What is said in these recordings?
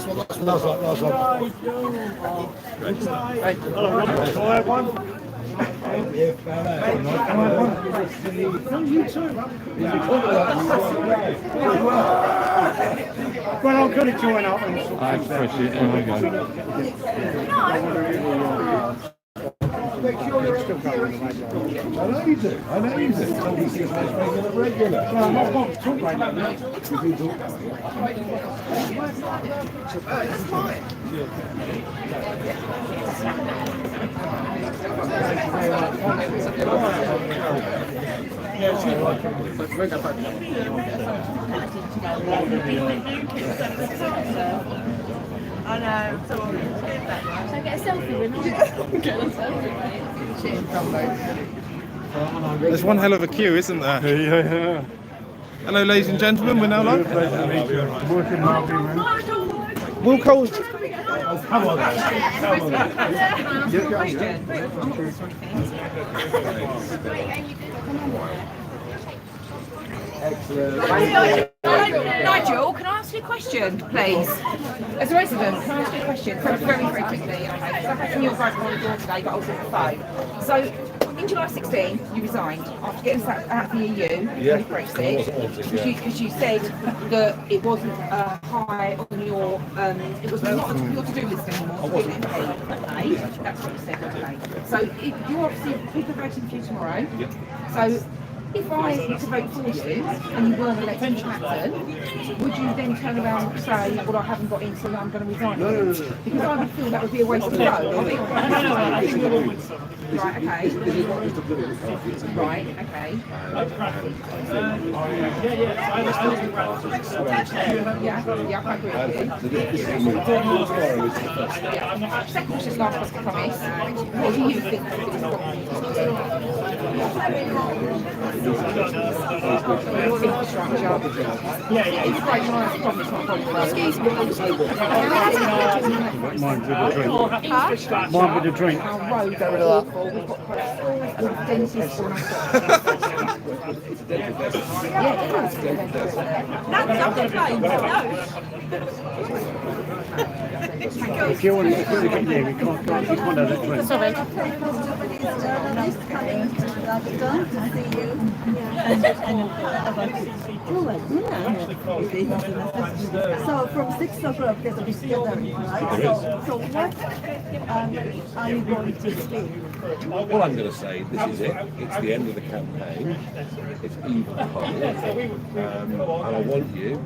Well, I'm going to join up and I appreciate it. There we go. I know you do. Obviously, it's making it regular. I'm not going to talk right now. I know. So I get a selfie with There's one hell of a queue, isn't there? Yeah. Hello, ladies and gentlemen. We're now live. Will Cole. Come on. Nigel, can I ask you a question, please? As a resident, can I ask you a question very, very quickly? Okay, because I had some of your guys on the door today, but I was on the phone. So, in July 16, you resigned after getting us out of the EU, with Brexit, because you said that it wasn't high on your, it was not your to-do list anymore. Okay, that's what you said. Okay, so you obviously people are voting for you tomorrow. So, if I were to vote for you and you weren't elected in Clacton, would you then turn around and say, well, I haven't got in, so I'm going to resign? No. Because I would feel that would be a waste of vote. Right, okay. Right, okay. Yeah, I agree with you. Second question, last question, promise. What do you think? Infrastructure. It's quite nice, promise, not problem. Excuse me. Mine with a drink. Our roads are awful. We've got dentists on us. Yeah, it is. That's not the plane, no. If you want to get there, we can't have that drink. Sorry. Journalist coming to Clacton to see you. So from 6 o'clock there's a big gathering, right? So what are you going to speak? Well, I'm going to say this is it. It's the end of the campaign. It's even harder. And I want you,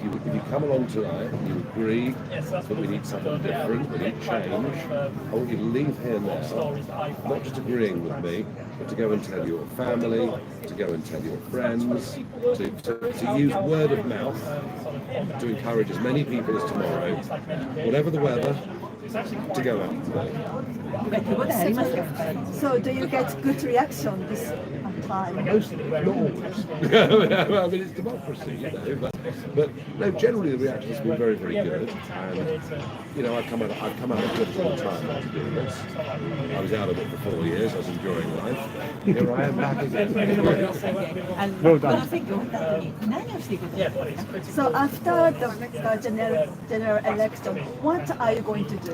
if you come along tonight and you agree that we need something different, we need change, I want you to leave here now, not just agreeing with me, but to go and tell your family, to go and tell your friends, to use word of mouth to encourage as many people as tomorrow, whatever the weather, to go out today. So do you get good reaction this time? Mostly, not always. I mean, it's democracy, you know, but no, generally the reaction has been very, very good. And you know, I've come out of good for a time after doing this. I was out of it for 4 years. I was enjoying life. Here I am back again. Well done. So after the general election, what are you going to do?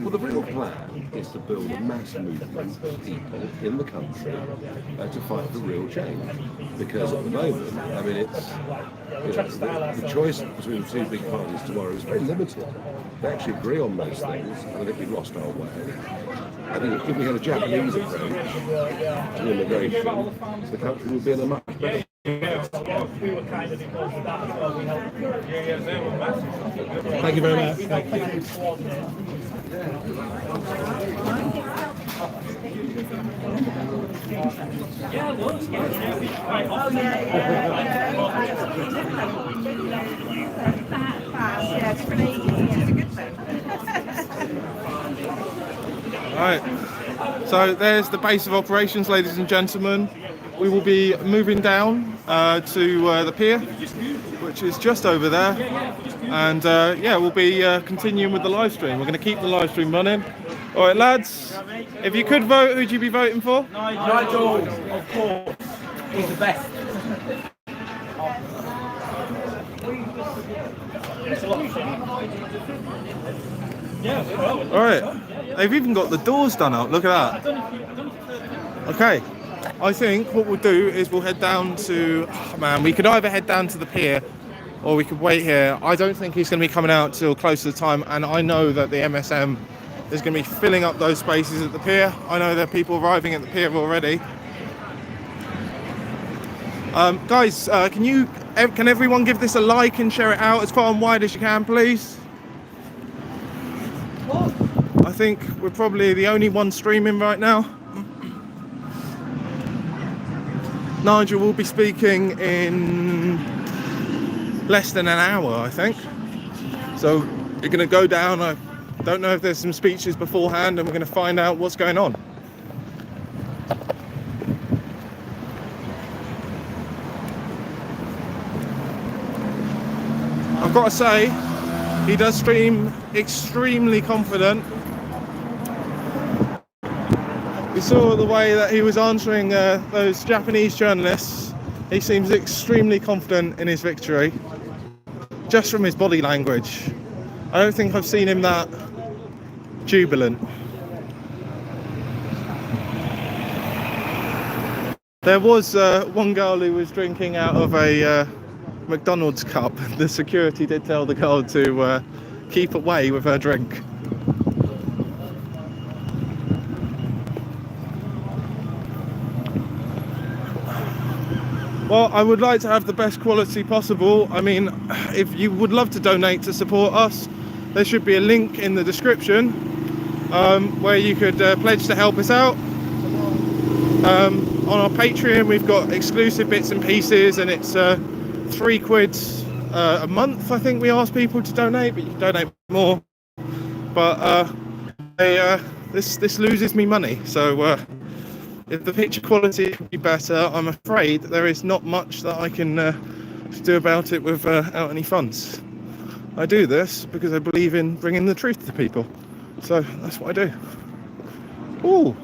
Well, the real plan is to build a mass movement of people in the country to fight for real change. Because at the moment, I mean, it's the choice between the two big parties tomorrow is very limited. They actually agree on most things, and I think we've lost our way. I think if we had a Japanese approach to immigration, the country would be in a much better. Thank you very much. Thank you. Right, so there's the base of operations, ladies and gentlemen. We will be moving down to the pier, which is just over there, and yeah, we'll be continuing with the live stream. We're going to keep the live stream running. All right, lads, if you could vote, who'd you be voting for? Nigel, of course. He's the best. It's a lot of fun. Alright, they've even got the doors done up, look at that. Okay, I think what we'll do is we'll head down to, oh man, we could either head down to the pier or we could wait here. I don't think he's going to be coming out till close to the time, and I know that the MSM is going to be filling up those spaces at the pier. I know there are people arriving at the pier already. Guys, can everyone give this a like and share it out as far and wide as you can, please? I think we're probably the only one streaming right now. Nigel will be speaking in less than an hour, I think. So you're going to go down. I don't know if there's some speeches beforehand, and we're going to find out what's going on. I've got to say, he does seem extremely confident. We saw the way that he was answering those Japanese journalists. He seems extremely confident in his victory, just from his body language. I don't think I've seen him that jubilant. There was one girl who was drinking out of a McDonald's cup. The security did tell the girl to keep away with her drink. Well, I would like to have the best quality possible. I mean, if you would love to donate to support us, there should be a link in the description where you could pledge to help us out. On our Patreon, we've got exclusive bits and pieces, and it's £3 a month. I think we ask people to donate, but you can donate more. But this loses me money, so if the picture quality could be better, I'm afraid there is not much that I can do about it without any funds. I do this because I believe in bringing the truth to people, so that's what I do. Ooh.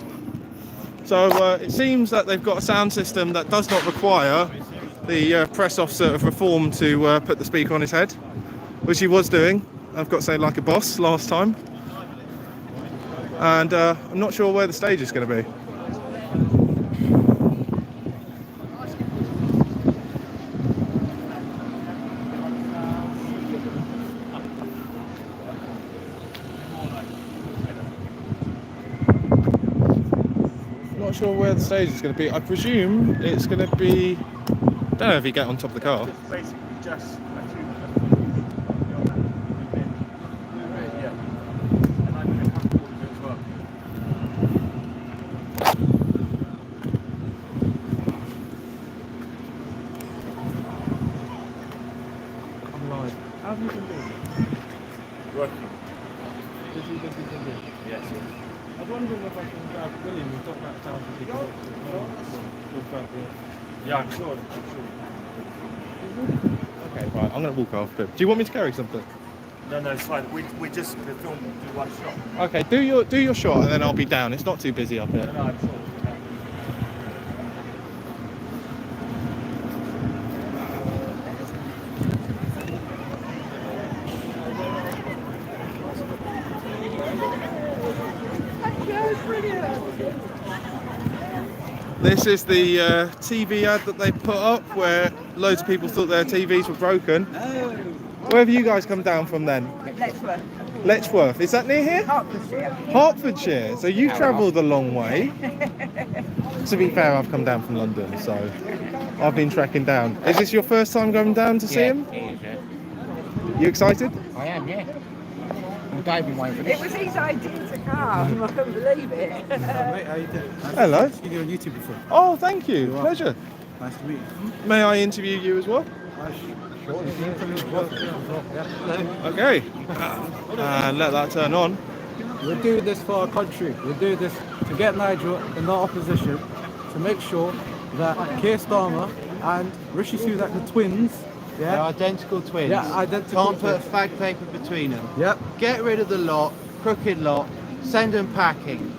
So it seems that they've got a sound system that does not require the press officer of reform to put the speaker on his head, which he was doing, I've got to say, like a boss last time. And I'm not sure where the stage is going to be. Not sure where the stage is going to be. I presume it's going to be, I don't know if you get on top of the car. Basically just I'm live. How have you been doing? working. Busy. Yes. I was wondering if I can grab William. We've got about 1,000 people. Yeah, I'm sure. Okay, right. I'm going to walk after. Do you want me to carry something? No, it's fine. We just the film do one shot. Okay, do your shot, and then I'll be down. It's not too busy up here. No, I'm sure. This is the TV ad that they put up where loads of people thought their TVs were broken. Where have you guys come down from then? Letchworth. Letchworth. Is that near here? Hertfordshire. Hertfordshire. So you travelled a long way. To be fair, I've come down from London, so I've been trekking down. Is this your first time going down to see him? It is, yeah. You excited? I am, yeah. I'm diving waiting for this. It was his idea to come. I couldn't believe it. Mate, how you doing? Hello. I've seen you on YouTube before. Oh, thank you. Pleasure. Nice to meet you. May I interview you as well? Sure. Okay. Let that turn on. We're doing this for our country. We're doing this to get Nigel in the opposition, to make sure that Keir Starmer and Rishi Sunak, the twins, They're identical twins. Yeah, identical Can't put twins. fag paper between them. Yep. Get rid of the lot, crooked lot, send them packing.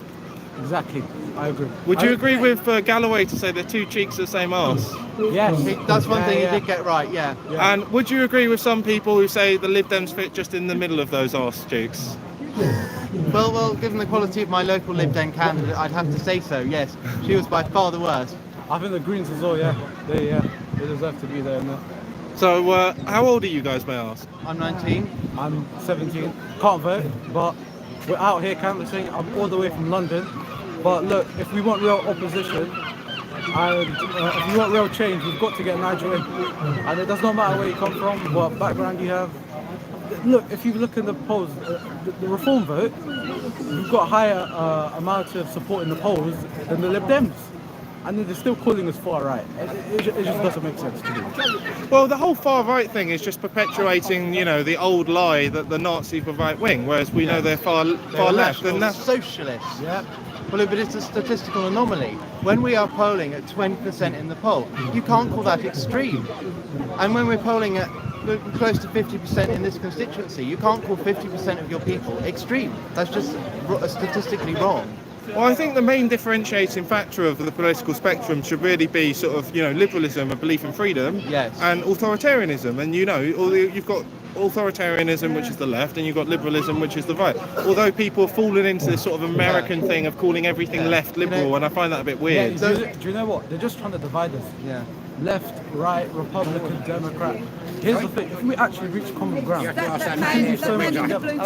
Exactly, I agree. Would you agree with Galloway to say they're two cheeks of the same arse? Yes. That's one thing Yeah. you did get right, yeah. And would you agree with some people who say the Lib Dems fit just in the middle of those arse cheeks? Well, given the quality of my local Lib Dem candidate, I'd have to say so, yes. She was by far the worst. I think the Greens as well, yeah. They deserve to be there. So, how old are you guys, may I ask? I'm 19. I'm 17, can't vote, but we're out here canvassing. I'm all the way from London. But look, if we want real opposition, and if we want real change, we've got to get Nigel in. And it does not matter where you come from, what background you have. Look, if you look in the polls, the Reform vote, we've got a higher amount of support in the polls than the Lib Dems. And then they're still calling us far right. It just doesn't make sense to me. Well, the whole far right thing is just perpetuating, the old lie that the Nazis were right wing, whereas we know they're far left. And that's socialists. Yeah. Well, but it's a statistical anomaly. When we are polling at 20% in the poll, you can't call that extreme. And when we're polling at close to 50% in this constituency, you can't call 50% of your people extreme. That's just statistically wrong. Well, I think the main differentiating factor of the political spectrum should really be sort of, liberalism, a belief in freedom, yes, and authoritarianism. And you've got authoritarianism, which is the left, and you've got liberalism, which is the right. Although people have fallen into this sort of American thing of calling everything left liberal, and I find that a bit weird. Yeah, do you know what? They're just trying to divide us. Yeah. Left, right, Republican, Democrat. Here's the thing: if we actually reach common ground, we can do so much together.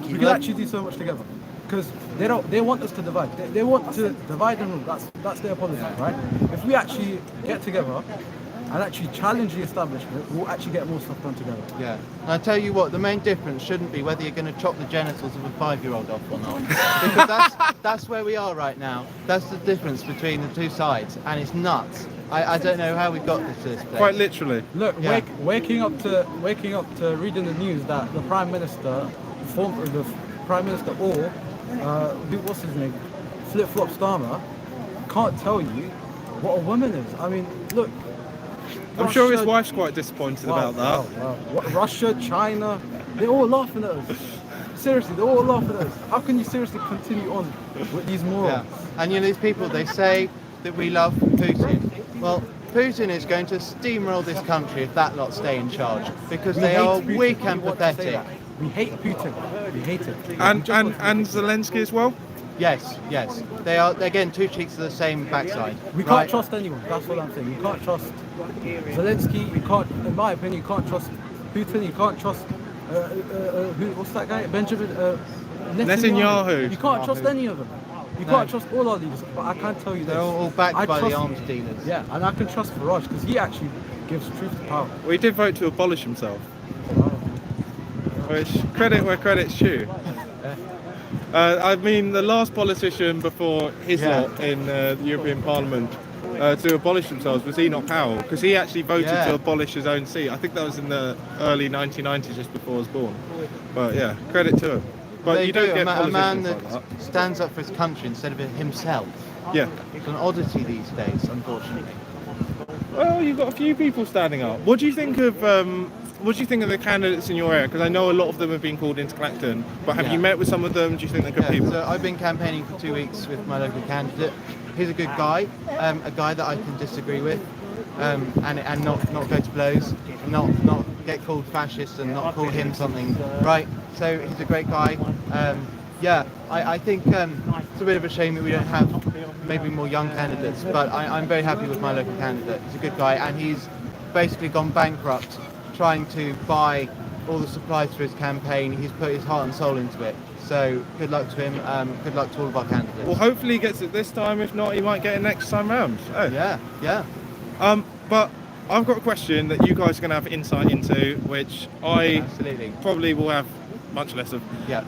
We can actually do so much together. Because they want us to divide. They want to divide and rule. That's their policy, right? If we actually get together and actually challenge the establishment, we'll actually get more stuff done together. Yeah. And I tell you what, the main difference shouldn't be whether you're going to chop the genitals of a 5-year-old off or not. Because that's where we are right now. That's the difference between the two sides, and it's nuts. I don't know how we got to this place. Quite literally. Look, waking up to reading the news that the Prime Minister, or what's his name, Flip-Flop Starmer, can't tell you what a woman is. I mean, look. I'm sure his wife's quite disappointed about that. What, Russia, China, they're all laughing at us. Seriously, they're all laughing at us. How can you seriously continue on with these morons? Yeah. And these people, they say that we love Putin. Well, Putin is going to steamroll this country if that lot stay in charge, because they are weak and pathetic. We hate Putin. We hate him. And Zelensky as well? Yes. They are, again, two cheeks of the same backside. We can't trust anyone, that's what I'm saying. You can't trust Zelensky, you can't, in my opinion, you can't trust Putin, you can't trust, what's that guy? Benjamin Netanyahu. You can't trust any of them. You can't trust all our leaders, but I can tell you this. They're all backed by the arms dealers. Yeah, and I can trust Farage, because he actually gives truth to power. Well, he did vote to abolish himself. Which, credit where credit's due. I mean, the last politician before his lot in the European Parliament to abolish themselves was Enoch Powell, because he actually voted to abolish his own seat. I think that was in the early 1990s, just before I was born. But yeah, credit to him. But you don't get a man politicians that like that. stands up for his country instead of himself. Yeah. It's an oddity these days, unfortunately. Well, you've got a few people standing up. What do you think of the candidates in your area? Because I know a lot of them have been called into Clacton, but have you met with some of them? Do you think they're good people? So I've been campaigning for 2 weeks with my local candidate. He's a good guy, a guy that I can disagree with, and not go to blows, not get called fascist and not call him something, right? So he's a great guy. I think it's a bit of a shame that we don't have maybe more young candidates, but I'm very happy with my local candidate. He's a good guy, and he's basically gone bankrupt trying to buy all the supplies for his campaign. He's put his heart and soul into it. So good luck to him. Good luck to all of our candidates. Well, hopefully he gets it this time. If not, he might get it next time round. Oh. Yeah. But I've got a question that you guys are going to have insight into, which I probably will have much less of. Yeah.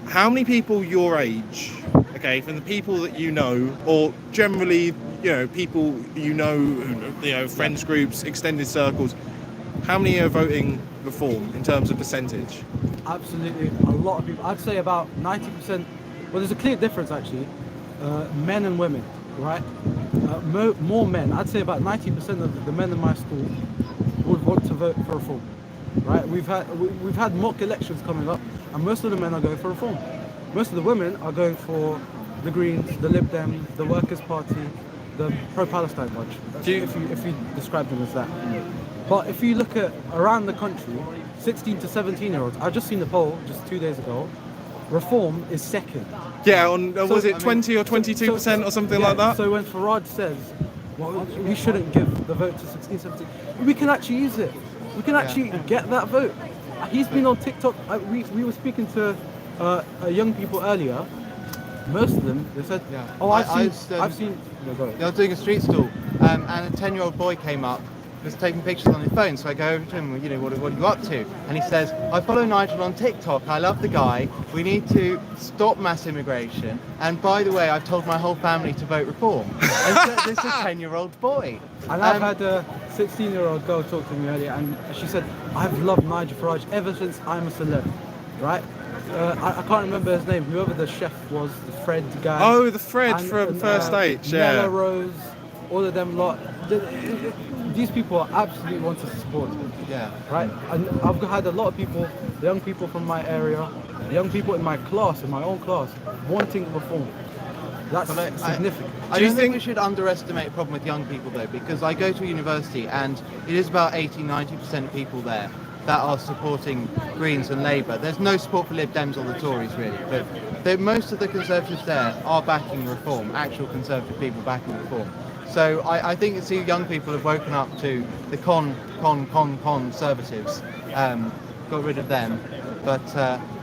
How many people your age, okay, from the people that you know, or generally, people friends groups, extended circles, how many are voting Reform in terms of percentage? Absolutely, a lot of people. I'd say about 90%. Well, there's a clear difference actually, men and women, right? More men. I'd say about 90% of the men in my school would want to vote for Reform, right? We've had mock elections coming up, and most of the men are going for Reform. Most of the women are going for the Greens, the Lib Dems, the Workers' Party, the pro-Palestine bunch. If you describe them as that. But if you look at around the country, 16 to 17-year-olds, I've just seen the poll just 2 days ago. Reform is second. Yeah, was it I mean, 20 or 22% or something yeah, like that? So when Farage says, well, we shouldn't give the vote to 16, 17, we can actually use it. We can actually get that vote. He's been on TikTok. We were speaking to young people earlier. Most of them, they said, I've seen. No, go ahead. They were doing a street stall, and a 10-year-old boy came up, was taking pictures on his phone. So I go over to him, what are you up to? And he says, I follow Nigel on TikTok. I love the guy. We need to stop mass immigration. And by the way, I've told my whole family to vote reform. And so, this is a 10-year-old boy. And I've had a 16-year-old girl talk to me earlier, and she said, I've loved Nigel Farage ever since I'm a celeb, right? I can't remember his name, whoever the chef was, the Fred guy. Oh, the Fred from First H, yeah. Nella Rose, all of them lot. These people absolutely want to support it. Yeah. Right? And I've had a lot of people, young people from my area, young people in my class, in my own class, wanting reform. That's significant. I don't think we should underestimate the problem with young people though, because I go to a university and it is about 80-90% of people there that are supporting Greens and Labour. There's no support for Lib Dems or the Tories really, but most of the Conservatives there are backing reform, actual Conservative people backing reform. So I think it's the young people have woken up to the conservatives, got rid of them. But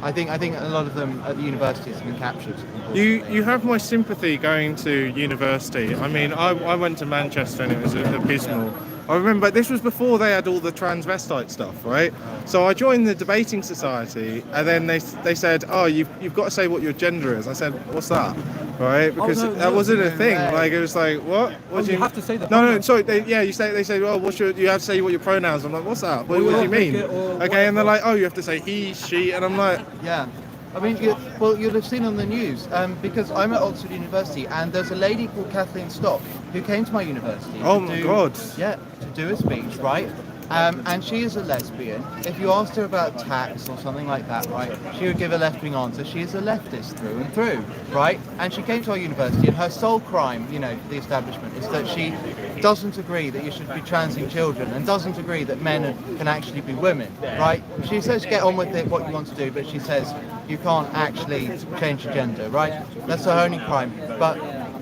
I think a lot of them at the universities have been captured. You have my sympathy going to university. I mean, I went to Manchester and it was abysmal. I remember this was before they had all the transvestite stuff, right? So I joined the debating society, and then they said, "Oh, you've got to say what your gender is." I said, "What's that?" Right? Because that wasn't a thing. Like it was like, what? What do you have to say that. No. Sorry. They say, "Oh, you have to say what your pronouns." I'm like, "What's that? What do you mean?" Okay, and they're like, "Oh, you have to say he, she," and I'm like, yeah. I mean, you'll have seen on the news, because I'm at Oxford University, and there's a lady called Kathleen Stock who came to my university. Oh my God! Yeah, to do a speech, right? And she is a lesbian. If you asked her about tax or something like that, right, she would give a left-wing answer. She is a leftist through and through, right? And she came to our university, and her sole crime, for the establishment, is that she doesn't agree that you should be transing children, and doesn't agree that men can actually be women, right? She says get on with it, what you want to do, but she says you can't actually change your gender, right? That's her only crime. But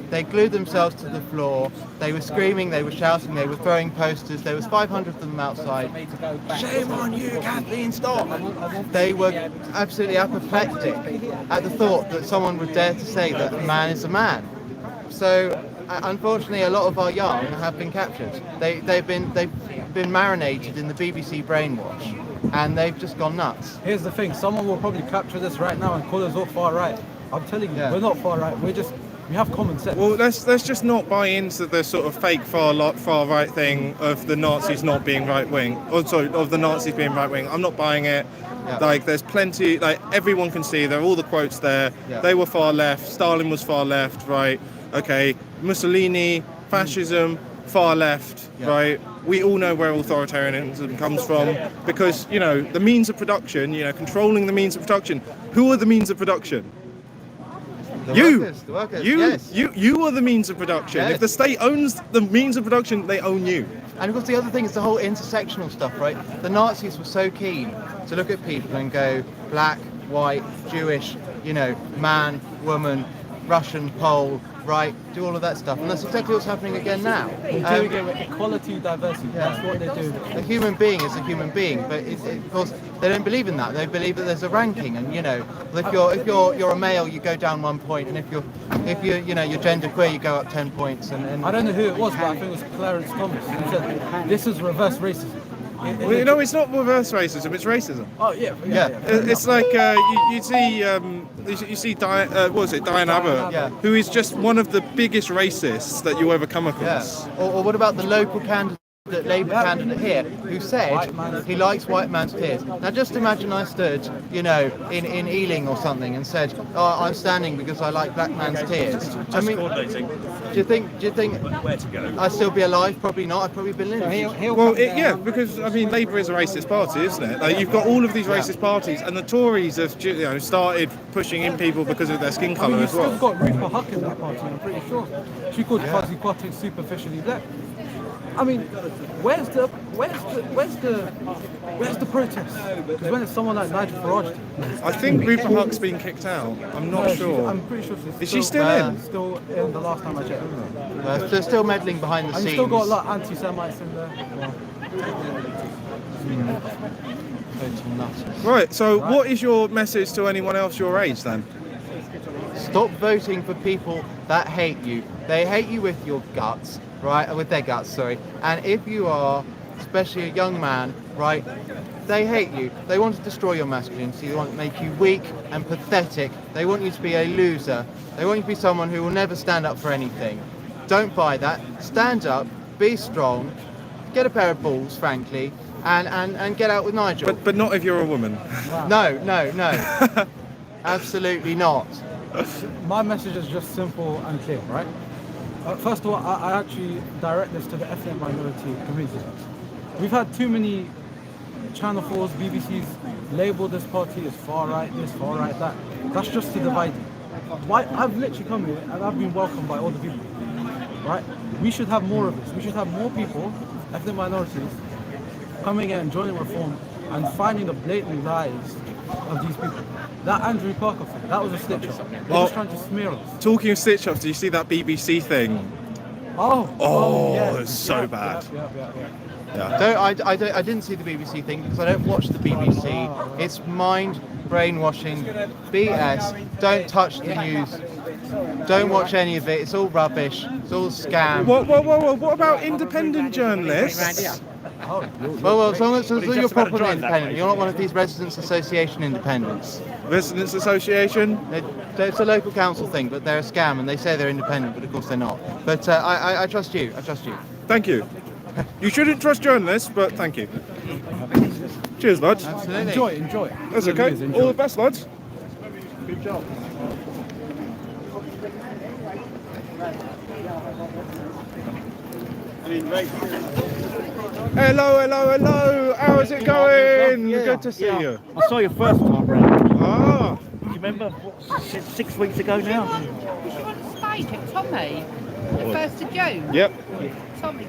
they glued themselves to the floor. They were screaming, they were shouting, they were throwing posters. There was 500 of them outside. Shame on you, Kathleen, stop! They were absolutely apoplectic at the thought that someone would dare to say that a man is a man. So, unfortunately, a lot of our young have been captured. They've been marinated in the BBC brainwash, and they've just gone nuts. Here's the thing: someone will probably capture this right now and call us all far right. I'm telling you, we're not far right. We have common sense. Well, let's just not buy into the sort of fake far right thing of the Nazis not being right wing. Or sorry, of the Nazis being right wing. I'm not buying it. Yeah. Like there's plenty. Like everyone can see there are all the quotes there. Yeah. They were far left. Stalin was far left. Right. Okay. Mussolini, fascism, far left. Yeah. Right. We all know where authoritarianism comes from because the means of production. Controlling the means of production. Who are the means of production? The workers, yes. You are the means of production. Yes. If the state owns the means of production, they own you. And of course, the other thing is the whole intersectional stuff, right? The Nazis were so keen to look at people and go black, white, Jewish, man, woman, Russian, Pole, right? Do all of that stuff, and that's exactly what's happening again now. Equality, diversity. Yeah. That's what they do. A human being is a human being, but of course they don't believe in that. They believe that there's a ranking, and if you're a male, you go down 1 point, and if you're gender queer, you go up 10 points. And I don't know who it was, but I think it was Clarence Thomas. He said this is reverse racism. Well, it's not reverse racism; it's racism. Oh yeah. It's like you see Diane Abbott, who is just one of the biggest racists that you ever come across. Yeah. Or what about the local candidate the Labour candidate here who said he likes white man's tears. Now just imagine I stood, you know, in Ealing or something and said, oh, I'm standing because I like black man's tears. I mean, do you think I'd still be alive? Probably not. I'd probably been lynched. Well, yeah, because I mean, Labour is a racist party, isn't it? Like, you've got all of these racist parties, and the Tories have, you know, started pushing in people because of their skin colour as well. You've got Rupa Huck in that party, I'm pretty sure. She called Fuzzy Quatting superficially black. I mean, where's the protest? Because when it's someone like Nigel Farage, I think Rupa Huck's been kicked out. I'm not sure. I'm pretty sure she's Is she still in? Still in the last time I checked. They're still meddling behind the And scenes. you still got a lot of anti-Semites in there. Right. So, what is your message to anyone else your age then? Stop voting for people that hate you. They hate you with your guts, right? With their guts, sorry. And if you are, especially a young man, right, they hate you. They want to destroy your masculinity. They want to make you weak and pathetic. They want you to be a loser. They want you to be someone who will never stand up for anything. Don't buy that. Stand up, be strong, get a pair of balls, frankly, and get out with Nigel. But not if you're a woman. No. Absolutely not. My message is just simple and clear, right? First of all, I actually direct this to the ethnic minority community. We've had too many Channel 4s, BBCs label this party as far right, this, far right, that. That's just to divide. I've literally come here and I've been welcomed by all the people, right? We should have more of this. We should have more people, ethnic minorities, coming in and joining Reform and finding the blatant lies of these people. That Andrew Parker thing, that was a stitch-up. They're just trying to smear us. Talking of stitch-ups, do you see that BBC thing? Oh, yeah. It's so bad. Yeah. I didn't see the BBC thing because I don't watch the BBC. It's brainwashing, BS. Don't touch the news. Don't watch any of it. It's all rubbish. It's all scam. What about independent journalists? Well, as long as you're properly independent, you're not one of these residents' association independents. Residents Association? It's a local council thing, but they're a scam and they say they're independent, but of course they're not. But I trust you. I trust you. Thank you. You shouldn't trust journalists, but thank you. Cheers, lads. Absolutely. Enjoy. That's okay. Enjoy. All the best, lads. Good job. Hello. How's it going? Good to see you. I saw you first time round. Ah. Do you remember? 6 weeks ago now? Was you on stage at Tommy? The 1st of June? Yep. Tommy.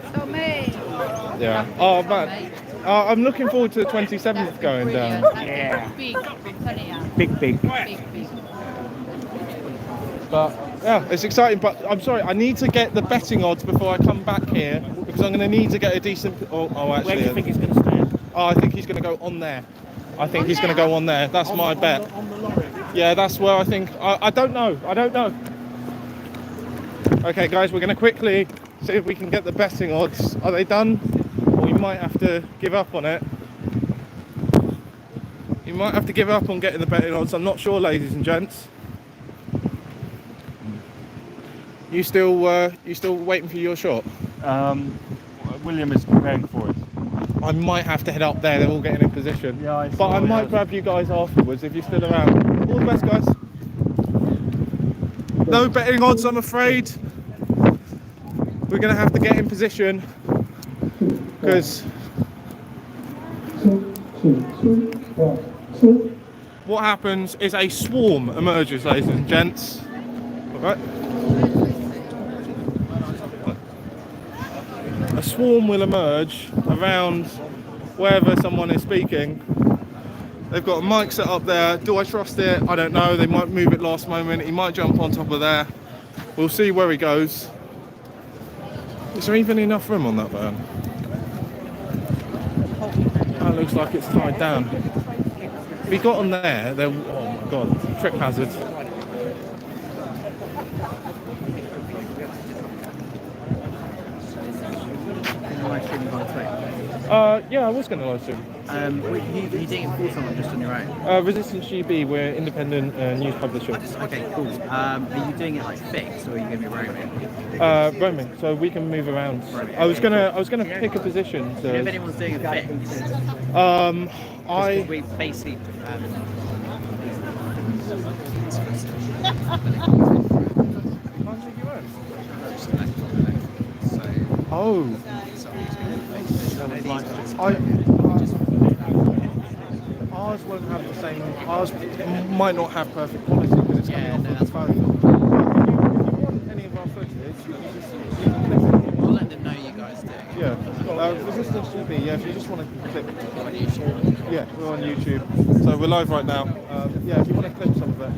Yeah. Oh, man. I'm looking forward to the 27th going down. Yeah. Big. Big. But yeah, it's exciting. But I'm sorry, I need to get the betting odds before I come back here because I'm going to need to get a decent. Actually. Where do you think he's going to stand? I think he's going to go on there. I think he's going to go on there. That's my bet. Yeah, that's where I think. I don't know. Okay, guys, we're going to quickly see if we can get the betting odds. Are they done? Or we might have to give up on it. You might have to give up on getting the betting odds. I'm not sure, ladies and gents. You still waiting for your shot? William is preparing for it. I might have to head up there. They're all getting in position. Yeah, but I might grab you guys afterwards if you're still around. All the best, guys. No betting odds, I'm afraid. We're going to have to get in position because what happens is a swarm emerges, ladies and gents. All right. A swarm will emerge around wherever someone is speaking. They've got a mic set up there. Do I trust it? I don't know. They might move it last moment. He might jump on top of there. We'll see where he goes. Is there even enough room on that van? That looks like it's tied down. If he got on there, oh my god, trip hazard. Yeah, I was going to live stream. Who are you doing it for someone just on your own? Resistance GB, we're independent news publisher. Okay, cool. Are you doing it like fixed, or are you going to be roaming? Roaming, so we can move around. I was gonna pick a position. So, If anyone's doing it fixed, I we basically. Oh. Ours won't have the same. Ours might not have perfect quality because it's coming off of the phone. If you want any of our footage, I'll let them know you guys do. yeah. Resistance GB. Yeah, if you just want to clip. Yeah, we're on YouTube, so we're live right now. Yeah, if you want to clip some of it.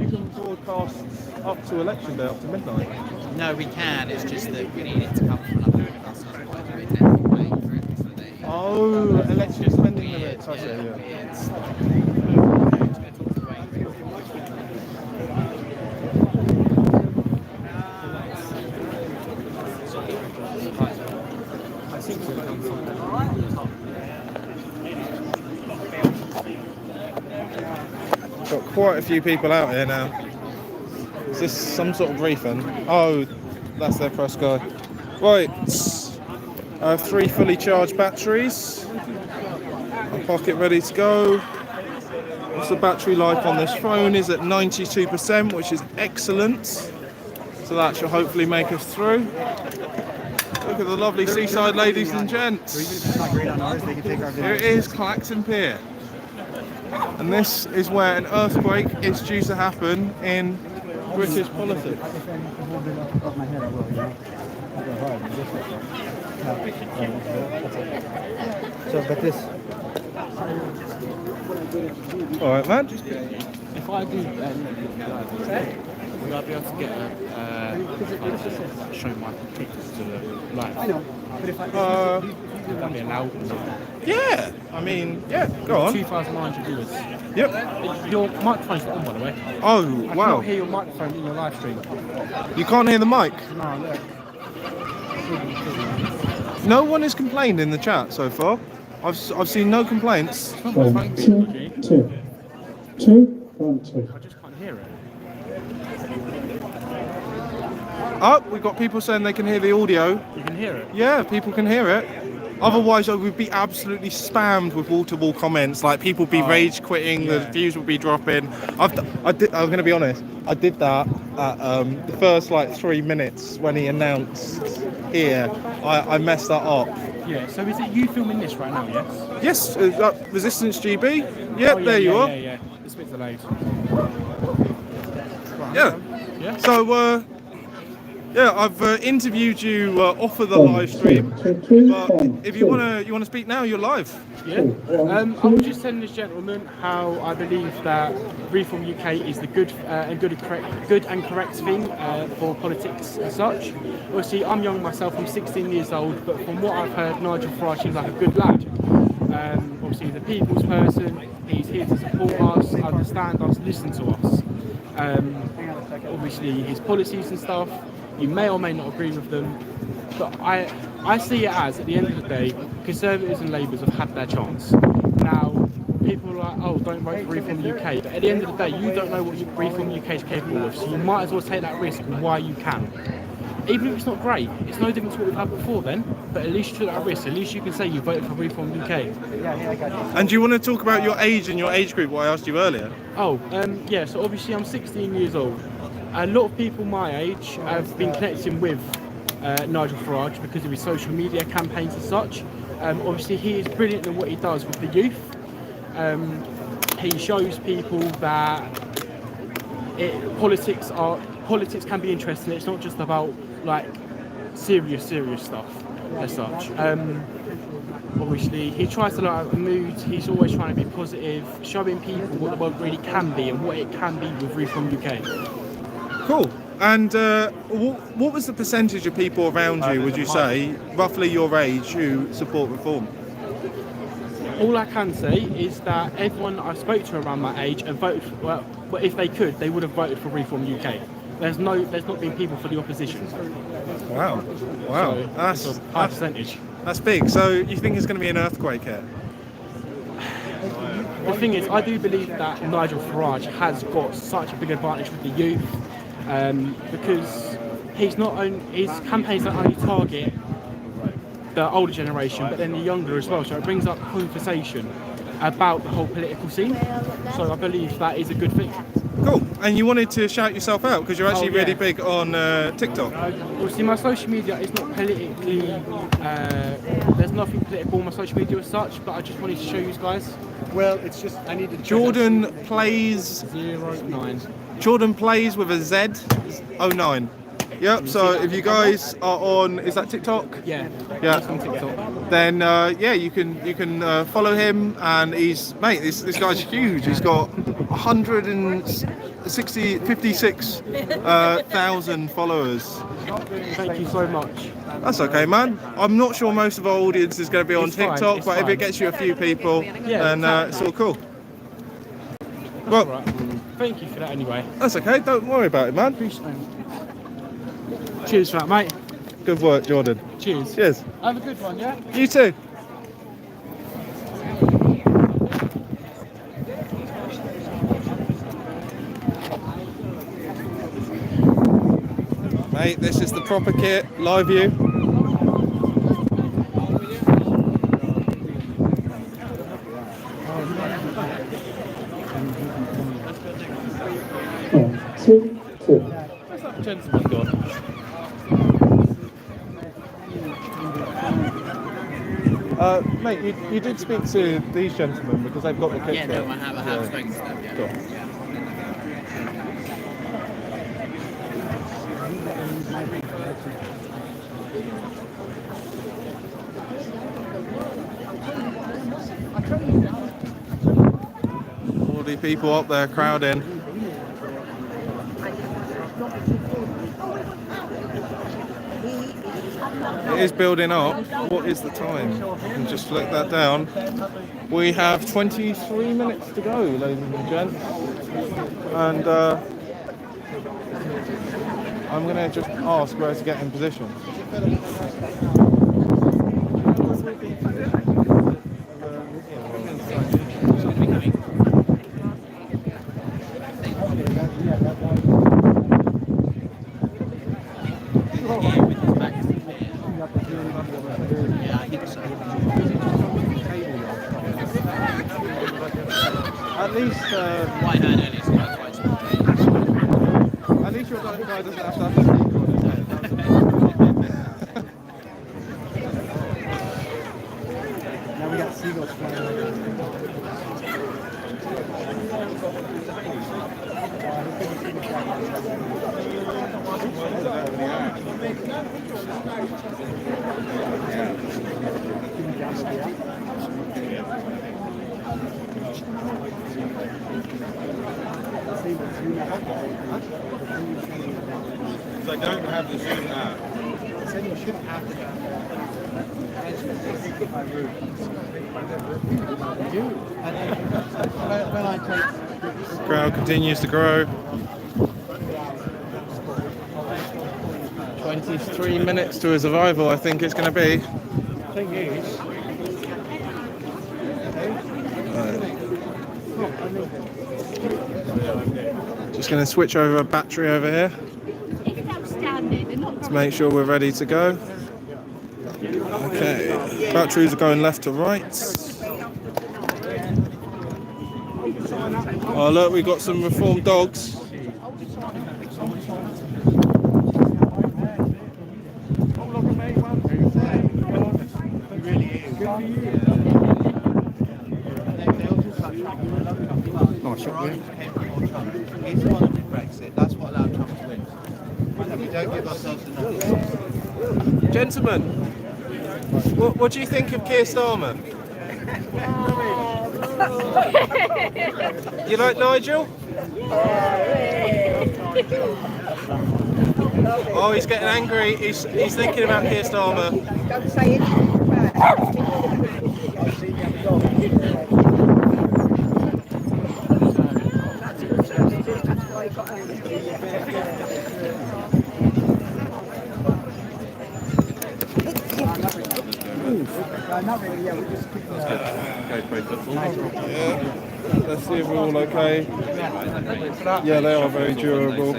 You can broadcast up to election day, up to midnight. No, we can. It's just that we need it to come from another us. Oh, election spending limits. I see. Yeah. Got quite a few people out here now. Is this some sort of briefing? Oh, that's their press guy. Right, I have 3 fully charged batteries. My pocket ready to go. What's the battery life on this phone? Is at 92%, which is excellent. So that should hopefully make us through. Look at the lovely seaside, ladies and gents. Here it is, Clacton Pier. And this is where an earthquake is due to happen in British politics. So, but this. All right, man. If I do, will I be able to get show my pictures to the live? Would that be allowed? Yeah. I mean, yeah. Go on. 2,900 viewers. Yep. Your microphone's on, by the way. Oh, I wow. cannot hear your microphone in your live stream. You can't hear the mic? No, look. No one has complained in the chat so far. I've seen no complaints. 1, 2, 2. 2, 1, 2. I just can't hear it. Oh, we've got people saying they can hear the audio. You can hear it? Yeah, people can hear it. Otherwise, I would be absolutely spammed with wall-to-wall comments. Like people be rage quitting, the views would be dropping. I'm going to be honest. I did that at the first like 3 minutes when he announced here. I messed that up. Yeah. So is it you filming this right now? Yes. Yes, Resistance GB. Yep, there you are. Yeah. It's a bit delayed. Yeah. So. Yeah, I've interviewed you off of the live stream, but if you wanna speak now, you're live. Yeah. I was just telling this gentleman how I believe that Reform UK is the good and correct thing for politics as such. Obviously, I'm young myself. I'm 16 years old, but from what I've heard, Nigel Farage seems like a good lad. Obviously, he's a people's person. He's here to support us, understand us, listen to us. Obviously, his policies and stuff. You may or may not agree with them, but I see it as, at the end of the day, Conservatives and Labours have had their chance. Now, people are like, oh, don't vote for Reform UK, but at the end of the day, you don't know what Reform UK is capable of, so you might as well take that risk while you can. Even if it's not great, it's no different to what we've had before then, but at least you took that risk, at least you can say you voted for Reform UK. And do you want to talk about your age and your age group, what I asked you earlier? Oh, yeah, so obviously I'm 16 years old. A lot of people my age have been connecting with Nigel Farage because of his social media campaigns and such. Obviously, he is brilliant in what he does with the youth. He shows people that politics can be interesting. It's not just about like serious stuff as such. Obviously, he tries to light up the mood. He's always trying to be positive, showing people what the world really can be and what it can be with Reform UK. Cool. And what was the percentage of people around you, would you say, roughly your age, who support reform? All I can say is that everyone I spoke to around my age and voted for, well, if they could, they would have voted for Reform UK. There's not been people for the opposition. Wow. So that's a high percentage. That's big. So you think there's going to be an earthquake here? The thing is, I do believe that Nigel Farage has got such a big advantage with the youth because his campaigns don't only target the older generation, but then the younger as well. So it brings up conversation about the whole political scene. So I believe that is a good thing. Cool. And you wanted to shout yourself out because you're actually really big on TikTok. Well, see, my social media is not politically. There's nothing political on my social media as such, but I just wanted to show you guys. Well, it's just I need to. Jordan plays 09. Jordan plays with a Z 09. Yep. So if you guys are on, is that TikTok? Yeah. Yeah. On TikTok. Then yeah, you can follow him, and he's this guy's huge. He's got 56,000 followers. Thank you so much. That's okay, man. I'm not sure most of our audience is going to be on TikTok, but if it gets you a few people, then it's all cool. Well, right. Thank you for that anyway. That's okay. Don't worry about it, man. Cheers for that, mate. Good work, Jordan. Cheers. Cheers. Have a good one, yeah? You too. Mate, this is the proper kit, live view. Two. Where's that gentleman gone? Mate, you did speak to these gentlemen because they've got the kit. Yeah, no, I have spoken to them. Yeah. Cool. All the people up there crowding. It is building up. What is the time? You can just flick that down. We have 23 minutes to go, ladies and gents. And I'm going to just ask where to get in position. At least at least your guy doesn't have to have a speaker on his head. Now we got seagulls flying. I don't have the Zoom app. Said you shouldn't have to. When I take Crowd continues to grow. 23 minutes to his arrival, I think it's going to be. thing is, just going to switch over a battery over here to make sure we're ready to go. Okay, batteries are going left to right. Oh look, we've got some reformed dogs. Nice shot, William. He's the one with Brexit. That's what allowed Trump to win. We don't give ourselves enough. Gentlemen, what do you think of Keir Starmer? You like Nigel? Oh, he's getting angry. He's thinking about Keir Starmer. Don't say anything Yeah. Let's see if we're all okay. Yeah, they are very durable.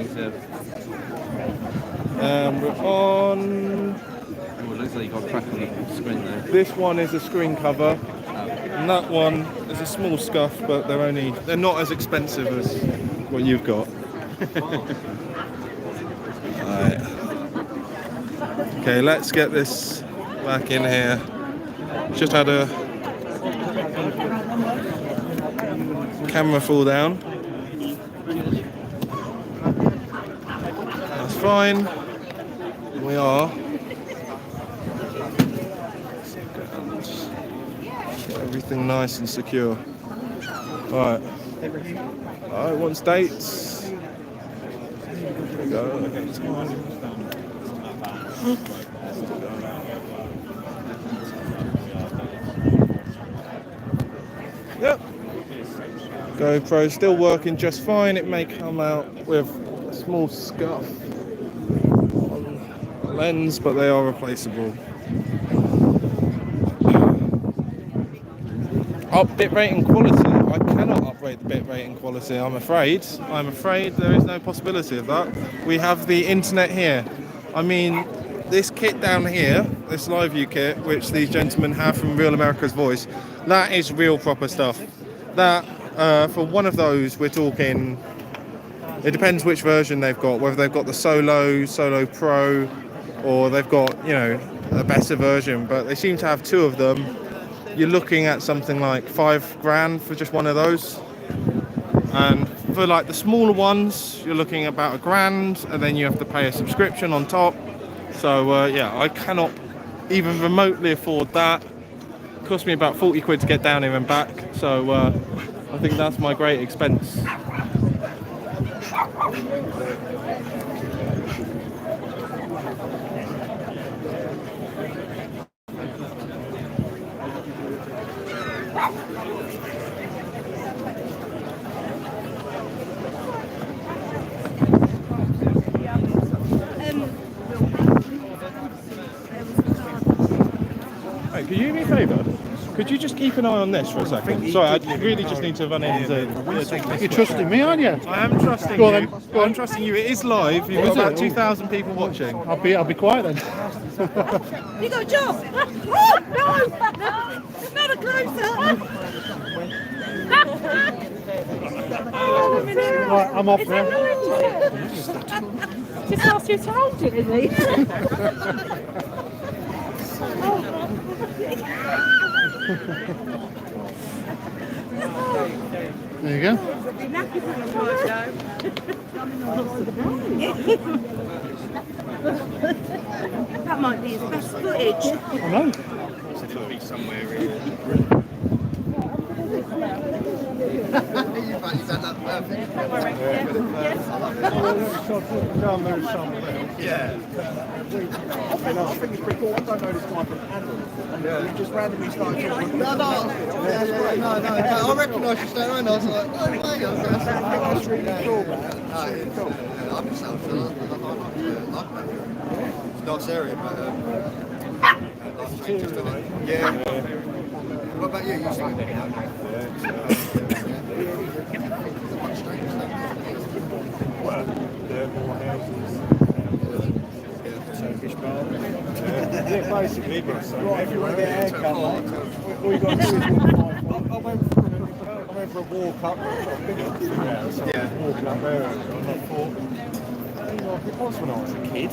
We're on. Well, it looks like you got a crack on the screen there. This one is a screen cover, and that one is a small scuff, but they're not as expensive as what you've got. Right. Okay, let's get this back in here. Just had a camera fall down. That's fine. We are. Get everything nice and secure. Alright. Alright, wants dates. There we go. Yep. GoPro still working just fine. It may come out with a small scuff on the lens, but they are replaceable. Up bit rate and quality. I cannot upgrade the bit rate and quality, I'm afraid. I'm afraid there is no possibility of that. We have the internet here. I mean, this kit down here, this live view kit, which these gentlemen have from Real America's Voice, that is real proper stuff. That, for one of those, we're talking, it depends which version they've got, whether they've got the Solo Pro, or they've got, you know, a better version, but they seem to have two of them. You're looking at something like $5,000 for just one of those. And for like the smaller ones, you're looking at about $1,000, and then you have to pay a subscription on top. So yeah, I cannot even remotely afford that. It cost me about 40 quid to get down here and back. So I think that's my great expense. Hey, could you do me a favour? Could you just keep an eye on this for a second? Sorry, I really just need to run into... You're trusting me, aren't you? I am trusting Go on you. then, go on. I'm trusting you. It is live. You've got about 2,000 people watching. I'll be quiet then. You got a job? Oh, no! Not a close-up! Right, I'm off now. Just asked you to hold it, isn't he? There you go. That might be his best footage. I know. You've done that perfect. Yeah. I think it's pretty cool. I don't know this guy from Adam. And he just randomly started talking. No, I recognise you standing around. I was like, no way. That's really cool, man. I've been sound for it's not serious, but yeah. What about you? You sing Turkish bar. Yeah, basically, but so if you want to get a haircut, all you got to do is I went for a walk up, walking up there, and I thought, like it was when I was a kid.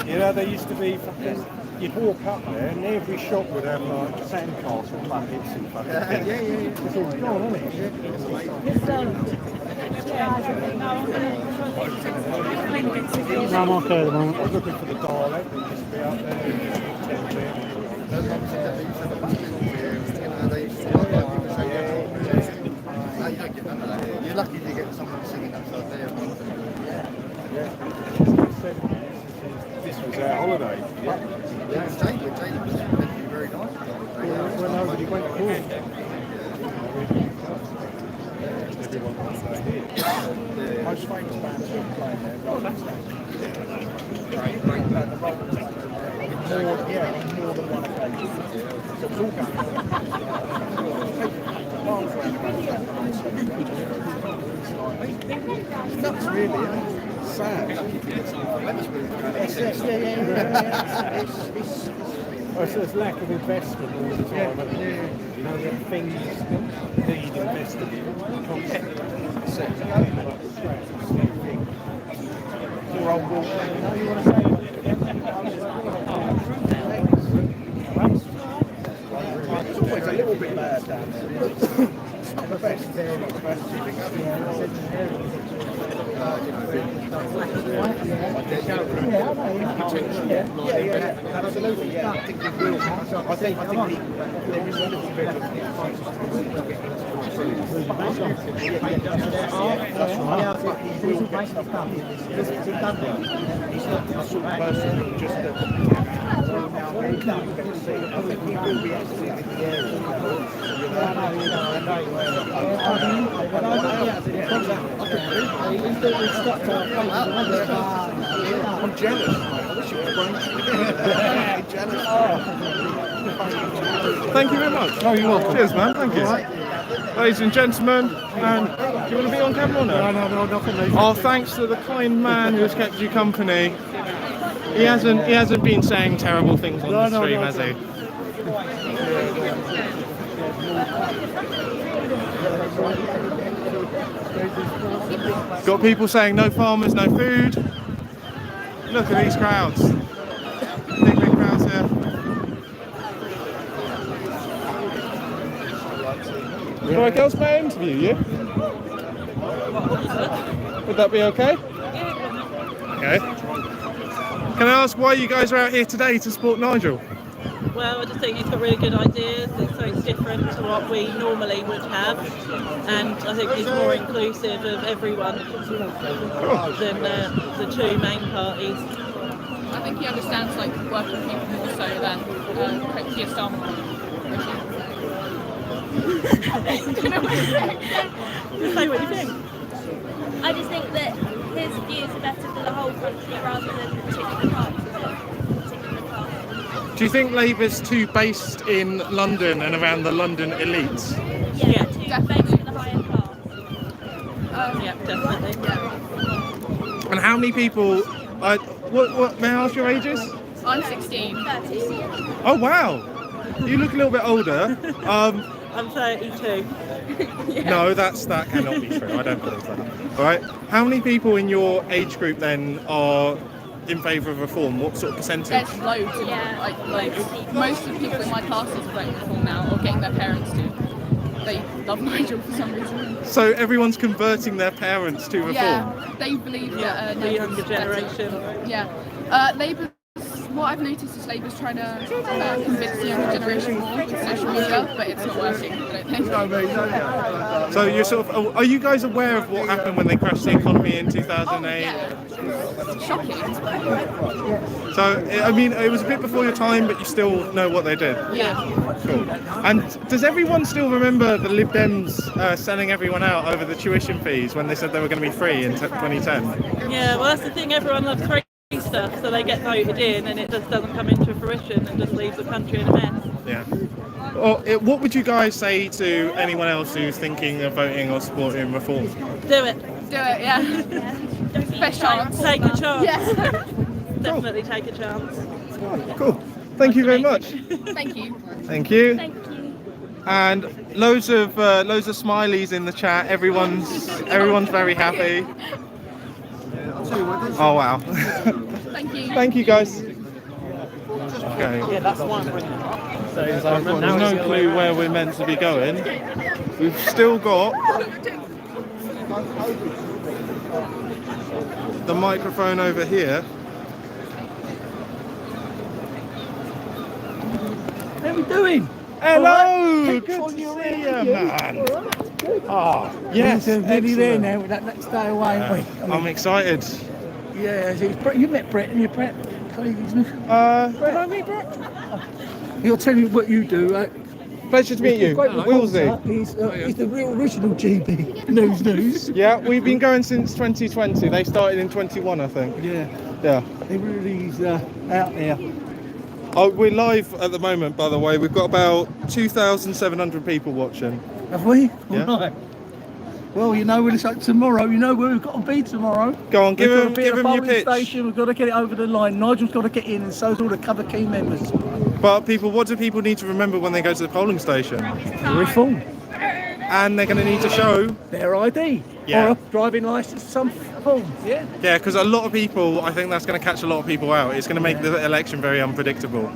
You know, there used to be fucking, you'd walk up there, and every shop would have like sandcastle buckets and fucking things. It's all gone, isn't it? No, I'm okay at the moment. I was looking for the dialect, it used to be up there. You're lucky to get someone singing outside there. This was our holiday. Yeah, Jane was very nice. When nobody went cool. Everyone was here. Most famous bands were playing there. Oh, that's nice. More than one occasion. That's really sad. There's lack of investment all the time. You know, that things need investment. Poor old water. You want to say? It's always a little bit bad down there. It's not the best area, absolutely, yeah. I think we will. I think there is a little bit of that's right. He's not the sort of person who just I think he will be active in the area. I'm jealous. I wish it was jealous. Thank you very much. Oh, you're welcome. Cheers, man. Thank you. Ladies and gentlemen, and do you want to be on camera or no? No, nothing. Oh, thanks to the kind man who's kept you company. He hasn't been saying terrible things on the stream, has he? Got people saying no farmers, no food. Look at these crowds. Big crowds here. Would I else may I interview you? Would that be okay? Okay. Can I ask why you guys are out here today to support Nigel? Well, I just think he's got really good ideas. It's something different to what we normally would have, and I think he's more inclusive of everyone than the two main parties. I think he understands like working people more so than Keir Starmer. Say what you think. I just think that his views are better for the whole country rather than particular parts of it. Do you think Labour's too based in London and around the London elites? Yeah, definitely. The higher class. Yeah, definitely. Yeah. And how many people? What? May I ask your ages? I'm 16. 30. Oh wow! You look a little bit older. I'm 32. Yeah. No, that cannot be true. I don't believe that. All right. How many people in your age group then are in favour of reform? What sort of percentage? There's loads. Yeah. Like loads. Most of the people in my classes are voting reform now, or getting their parents to. They love Nigel for some reason. So everyone's converting their parents to reform? Yeah, they believe that the younger generation. Yeah. Labour's, what I've noticed is Labour's trying to convince the younger generation more with social media, but it's not working, I don't think. So you're sort of, are you guys aware of what happened when they crashed the economy in 2008? Yeah. It's shocking. So, I mean, it was a bit before your time, but you still know what they did? Yeah. Cool. And does everyone still remember the Lib Dems selling everyone out over the tuition fees when they said they were going to be free in 2010? Yeah, well that's the thing, everyone loves free stuff, so they get voted in and it just doesn't come into fruition and just leaves the country in a mess. Yeah. Well, what would you guys say to anyone else who's thinking of voting or supporting reform? Do it. Do it, yeah. Best chance. Take a chance. Yeah. Definitely take a chance. Cool. Thank you very much. Thank you. Thank you. Thank you. And loads of smileys in the chat. Everyone's very happy. Oh wow. Thank you. Thank you guys. Okay. Yeah, that's why I'm bringing it up. There's no clue where we're meant to be going. We've still got the microphone over here. How are we doing? Hello! Good to see you, man. Oh, Yes, we're nearly there excellent. now with that next day away, aren't we? I'm excited. Yeah, you met Brett and your Brett colleague, isn't it? Did I meet Brett? He'll tell you what you do. Pleasure to meet you. Willsey. He's the real original GB. News. Yeah, we've been going since 2020. They started in 21, I think. Yeah, Yeah. he really is out there. Oh, we're live at the moment, by the way. We've got about 2,700 people watching. Have we? Yeah. Right. Well, you know, when it's like tomorrow, you know where we've got to be tomorrow. Go on, give We've got to him be at the your polling pitch. station. We've got to get it over the line. Nigel's got to get in, and so's all the cover key members. But people, what do people need to remember when they go to the polling station? Reform. And they're going to need to show their ID Yeah. or a driving licence, some form. Yeah. Yeah, because a lot of people, I think that's going to catch a lot of people out. It's going to make the election very unpredictable.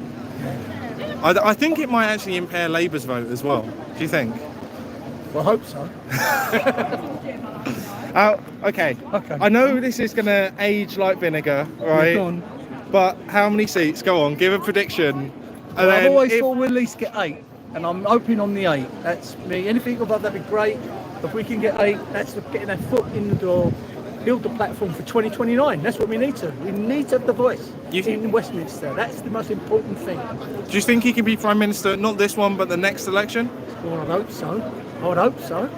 I think it might actually impair Labour's vote as well. Do you think? Well, I hope so. Okay. I know this is going to age like vinegar, right? Go on. But how many seats? Go on, give a prediction. And Well, I've then always if- thought we'll at least get 8, and I'm hoping on the 8. That's me. Anything above that'd be great. If we can get 8, that's getting our foot in the door, build the platform for 2029. That's what we need to. We need to have the voice in Westminster. That's the most important thing. Do you think he can be Prime Minister, not this one, but the next election? Well, I'd hope so. I would hope so.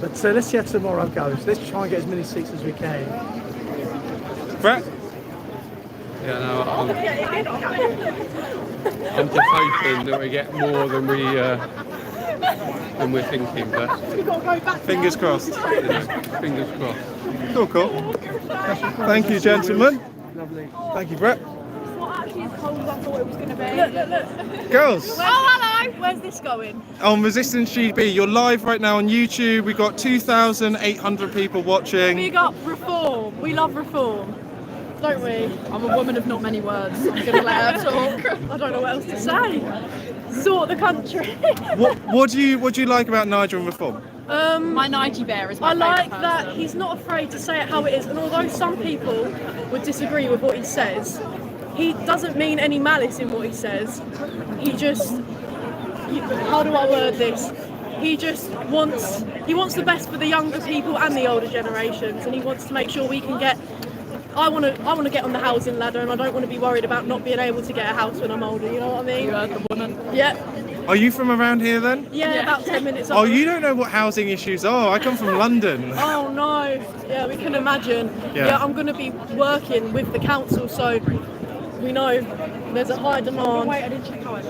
But let's see how tomorrow goes. Let's try and get as many seats as we can. Brett? Yeah, no, I'm just hoping that we get more than we're thinking, but Fingers crossed. Fingers crossed. Cool. Thank you, gentlemen. Lovely. Thank you, Brett. What actually as cold as I thought it was going to be. Look. Girls. Oh, hello. Where's this going? On Resistance GB, you're live right now on YouTube. We've got 2,800 people watching. We got reform. We love reform. Don't we? I'm a woman of not many words. I'm going to let her talk. I don't know what else to say. Sort the country. What do you like about Nigel and Reform? My Nike bear is my I like favourite that person. he's not afraid to say it how it is, and although some people would disagree with what he says, he doesn't mean any malice in what he says. He just, how do I word this? He just wants the best for the younger people and the older generations, and he wants to make sure we can get. I want to get on the housing ladder, and I don't want to be worried about not being able to get a house when I'm older. You know what I mean? You heard the woman. Yeah. Are you from around here then? Yeah, about 10 minutes. Oh, you don't know what housing issues are. I come from London. Oh no, yeah, we can imagine. Yeah. I'm going to be working with the council, so we know there's a high demand. Wait, I didn't check out.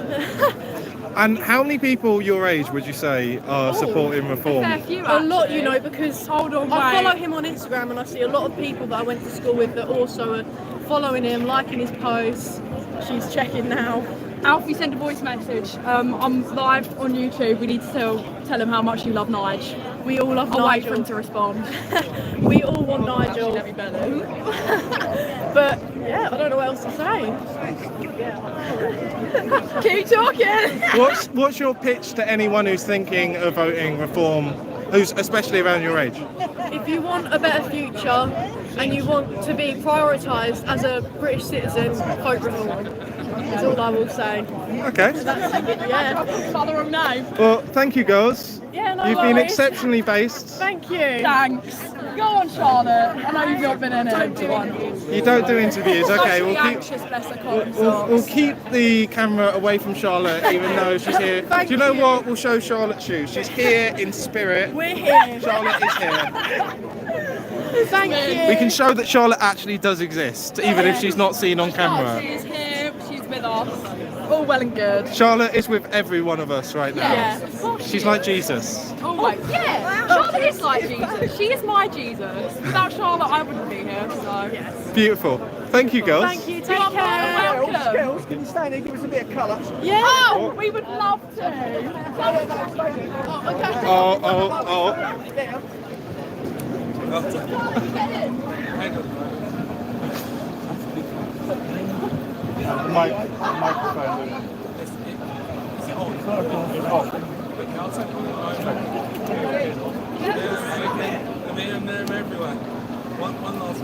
And how many people your age would you say are supporting Reform? A lot, you know, because Hold on, I wait. follow him on Instagram and I see a lot of people that I went to school with that also are following him, liking his posts. She's checking now. Alfie sent a voice message. I'm live on YouTube. We need to tell him how much you love Nige. We all love I'll wait Nigel. for him to respond. We all want Nigel. Let me better. But yeah, I don't know what else to say. Keep talking. What's your pitch to anyone who's thinking of voting Reform, who's especially around your age? If you want a better future and you want to be prioritised as a British citizen, vote Reform. That's all I will say. Okay. Yeah. Father wrong name. Well, thank you, girls. Yeah, no You've been worries. exceptionally based. Thank you. Thanks. Go on, Charlotte. I know you've not been in it. You don't do interviews. Okay, we'll keep. Anxious, bless her cotton We'll socks. keep the camera away from Charlotte, even though she's here. Do you know what? We'll show Charlotte's shoes. She's here in spirit. We're here. Charlotte is here. Thank you. We can show that Charlotte actually does exist, even if she's not seen on She camera. is here. She's with us. All well and good. Charlotte is with every one of us right now. Yeah, of course She's like Jesus. Oh my, yeah. Charlotte is like Jesus. She is my Jesus. Without Charlotte, I wouldn't be here. So. Yes. Beautiful. Thank you, girls. Thank you. Take You're care. welcome. Girls, can you stand there and give us a bit of colour? Yeah. Oh, we would love to. Oh, okay. Oh. Microphone. One last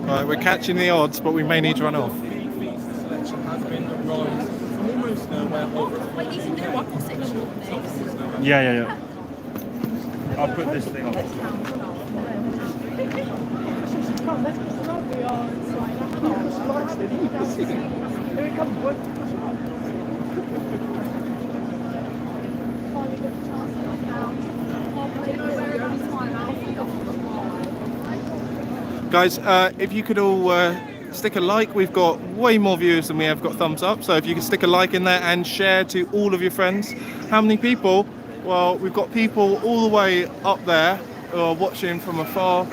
Right, we're catching the odds, but we may need to run off. selection has been a rise from almost nowhere over. Wait, you can do what section? Yeah. I'll put this thing on. Guys, if you could all stick a like, we've got way more viewers than we have got thumbs up, so if you could stick a like in there and share to all of your friends. How many people? Well, we've got people all the way up there who are watching from afar.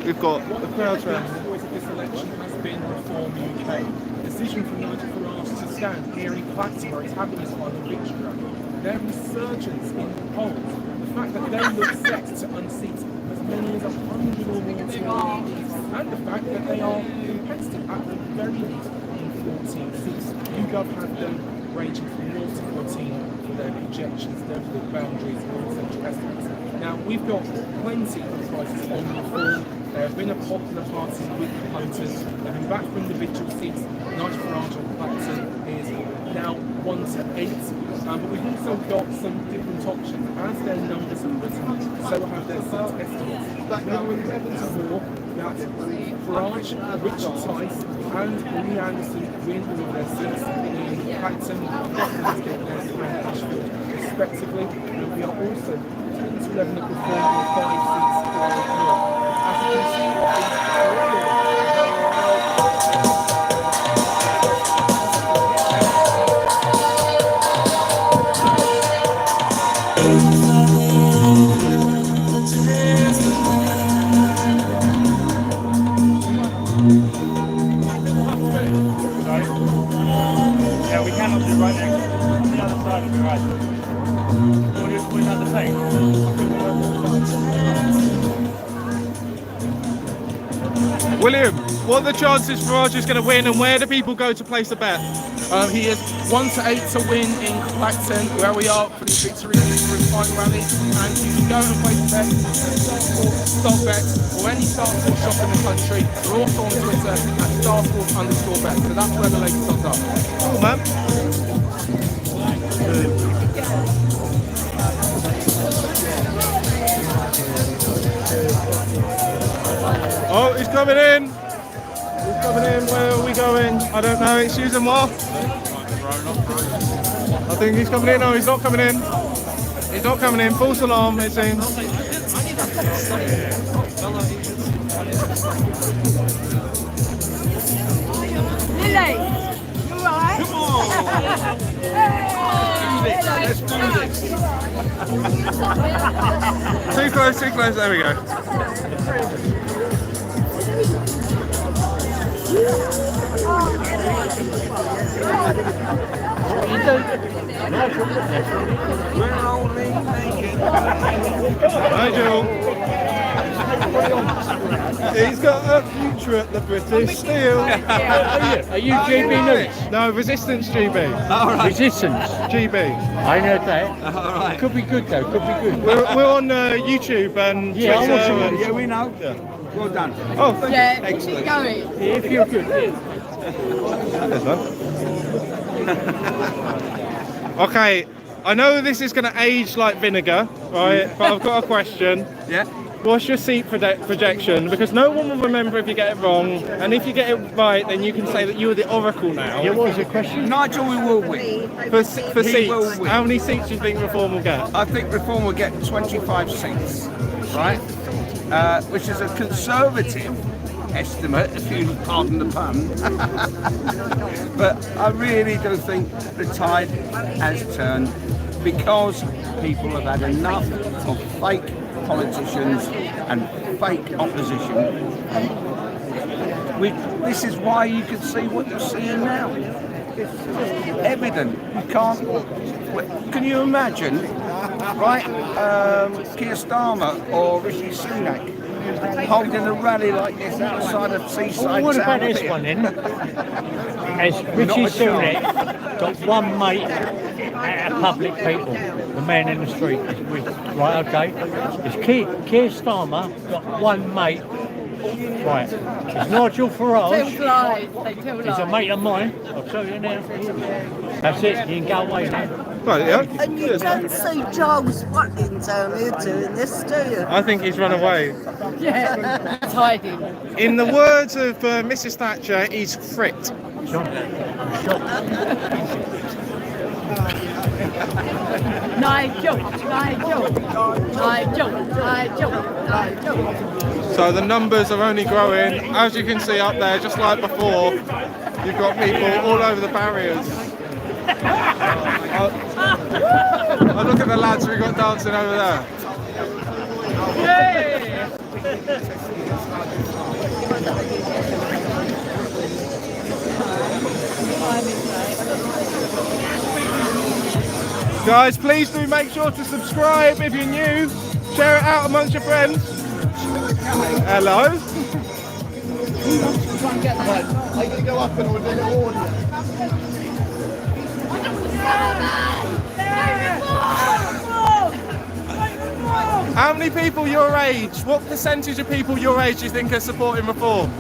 We've got the crowds around. The voice of this election has been Reform UK. The decision from Nigel Farage to stand here in Clacton, where he's having his final victory. Their resurgence in the polls, the fact that they look set to unseat as many as 100 or more TDs, and the fact that they are competitive at the very least in 14 seats. YouGov have them ranging from 0 to 14 for their projections, their boundaries, and central estimates. Now, we've got plenty of prices on reform. They have been a popular party with the punters. They've been back from individual seats. Nigel Farage on Clacton is now 1 to 8. But we've also got some different options. As their numbers have risen, so have their seat estimates. Now, in Evans war, that Farage, Richard Tice, and Lee Anderson win all of their seats in Clacton, Nottingham, and Ashfield, respectively. And we are also 10 to 11 of the 4 and 5 seats for North. As you can see, Yeah, we cannot do right next to the other side of the right. We'll just put another thing. William, what are the chances Farage is going to win, and where do people go to place a bet? He is 1 to 8 to win in Clacton, where we are for the victory for his final rally. And you can go and place a bet at Starsport, or any Starsport shop in the country. We're also on Twitter at Starsport_bet. So that's where the latest odds are. Cool, man. Oh, he's coming in. He's coming in. Where are we going? I don't know. Excuse him, what? I think he's coming in. No, he's not coming in. He's not coming in. False alarm, it seems. Lily, you alright? Come on! Let's do this. Too close, too close. There we go. Nigel. He's got a future at the British Steel. Are you GB News? No, Resistance GB. All right. Resistance? GB. I know that. All right. Could be good though, could be good. We're on YouTube and Yeah, Twitter. and, yeah, we know. Yeah. Well done. Oh, thank Yeah, you. we should going. If you're good. There's one. Okay, I know this is going to age like vinegar, right? But I've got a question. Yeah. What's your seat projection? Because no one will remember if you get it wrong, and if you get it right, then you can say that you are the oracle now. Yeah, what was the question? Nigel, we will win. For He seats, will win. how many seats do you think Reform will get? I think Reform will get 25 seats, right? Which is a conservative estimate, if you pardon the pun. But I really do think the tide has turned because people have had enough of fake politicians and fake opposition. This is why you can see what you're seeing now. It's evident. You can't. Can you imagine, right? Keir Starmer or Rishi Sunak holding a rally like this outside of Seaside. What about Town this here? one then? Has Rishi Sunak got one mate out of public people, the man in the street? Right, okay. Has Keir Starmer got one mate Right. It's Nigel Farage. Tell lies. They tell He's a lies. mate of mine. I'll tell you now. That's it. You can go away now. Right, yeah. And you don't see Charles Watkins down here doing this, do you? I think he's run away. Yeah, it's hiding. In the words of Mrs. Thatcher, he's fricked. Nigel. So the numbers are only growing. As you can see up there, just like before, you've got people all over the barriers. Oh, look at the lads we've got dancing over there. Guys, please do make sure to subscribe if you're new. Share it out amongst your friends. Hello. Are you going to go up and order the audio? How many people your age, what percentage of people your age do you think are supporting reform?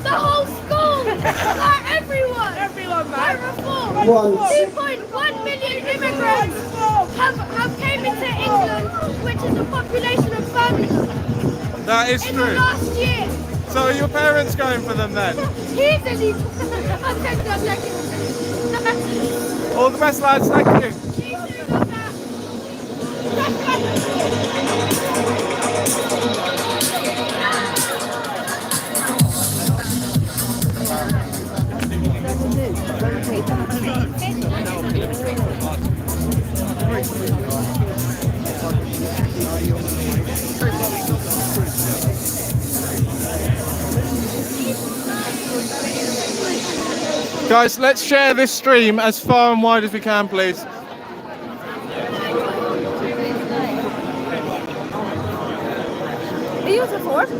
The whole school! Like everyone! Everyone, man! Reform! 2.1 million immigrants have came into England, which is a population of families. That is in true. The last year. So are your parents going for them then? He's a lead. I'm taking. All the best, lads. Thank you. Guys, let's share this stream as far and wide as we can, please. Are you a reform?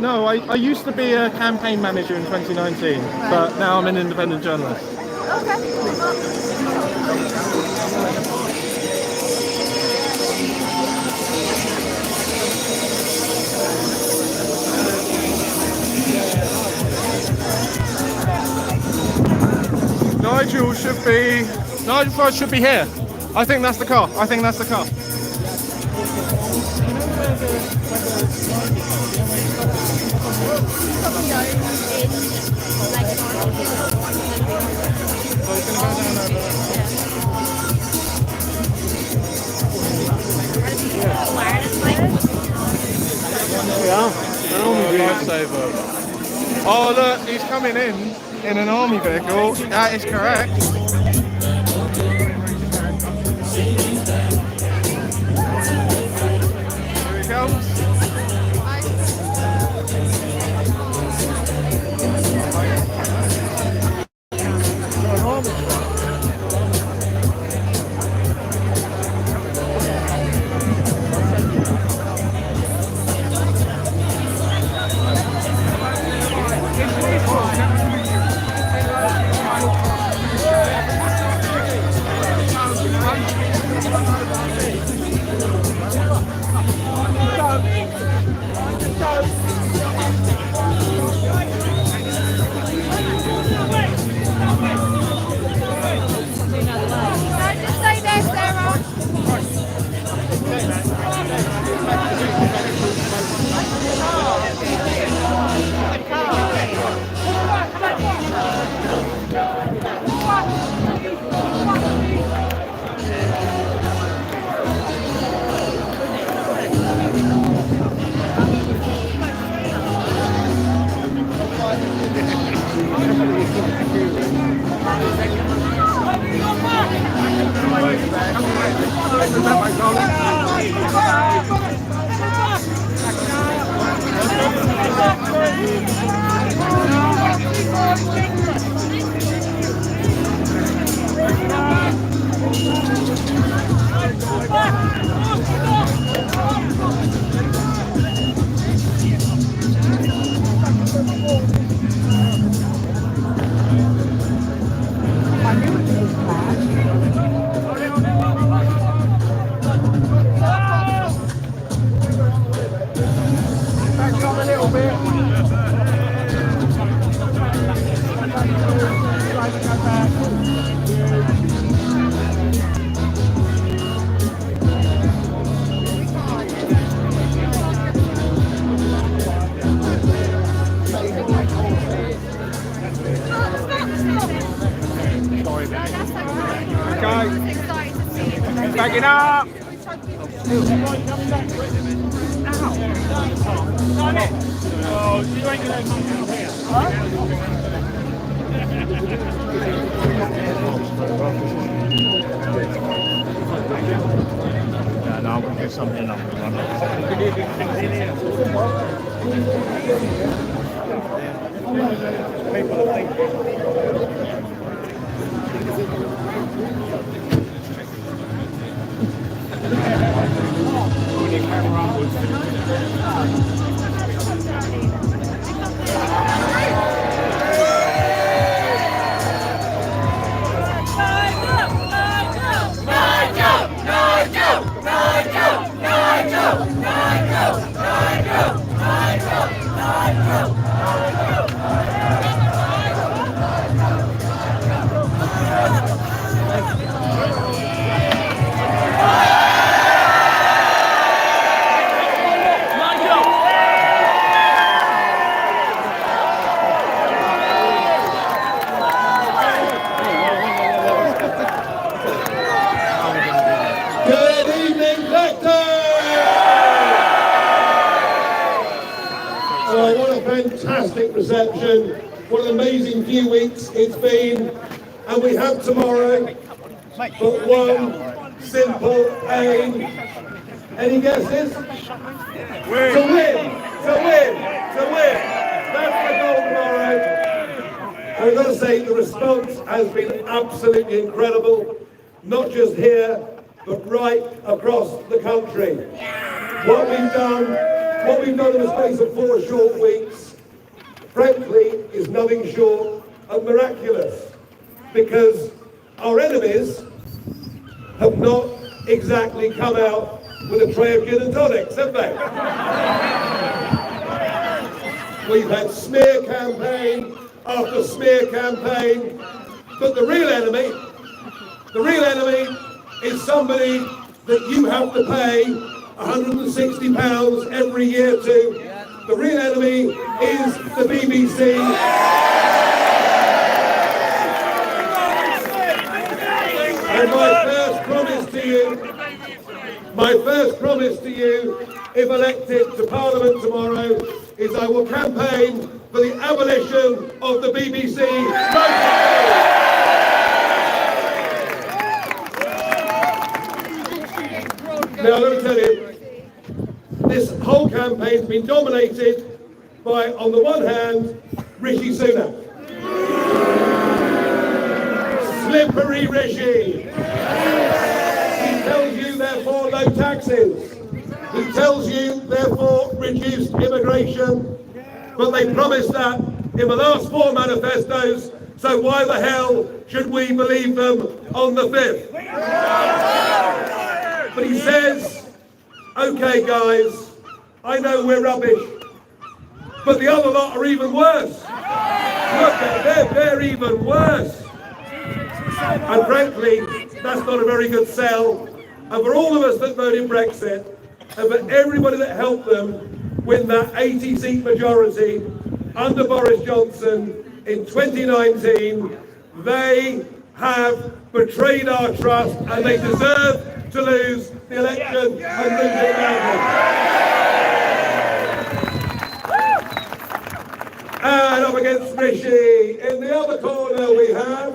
No, I used to be a campaign manager in 2019, but now I'm an independent journalist. Nigel Farage should be here. I think that's the car. Oh look, he's coming in an army vehicle. That is correct. Here he comes. Back on a little bit. Waking up! No, I'm going to do something else. Good evening, Clacton! Oh, what a fantastic reception. What an amazing few weeks it's been. And we have tomorrow but one simple aim. Any guesses? To win! To win! To win! That's the goal tomorrow. I've got to say, the response has been absolutely incredible. Not just here, but right across the country. What we've done in the space of 4 short weeks, frankly, is nothing short of miraculous, because our enemies have not exactly come out with a tray of gin and tonics, have they? We've had smear campaign after smear campaign, but the real enemy is somebody that you have to pay £160 every year to. The real enemy is the BBC. And my first promise to you, if elected to Parliament tomorrow, is I will campaign for the abolition of the BBC. Now, let me tell you, this whole campaign's been dominated by, on the one hand, Rishi Sunak. Slippery Rishi. He tells you, therefore, low taxes. He tells you, therefore, reduced immigration. But they promised that in the last 4 manifestos, so why the hell should we believe them on the 5th? But he says, okay guys, I know we're rubbish, but the other lot are even worse. Look, they're even worse. And frankly, that's not a very good sell. And for all of us that voted Brexit, and for everybody that helped them win that 80-seat majority under Boris Johnson in 2019, they have betrayed our trust and they deserve to lose the election and lose it badly. And up against Rishi, in the other corner we have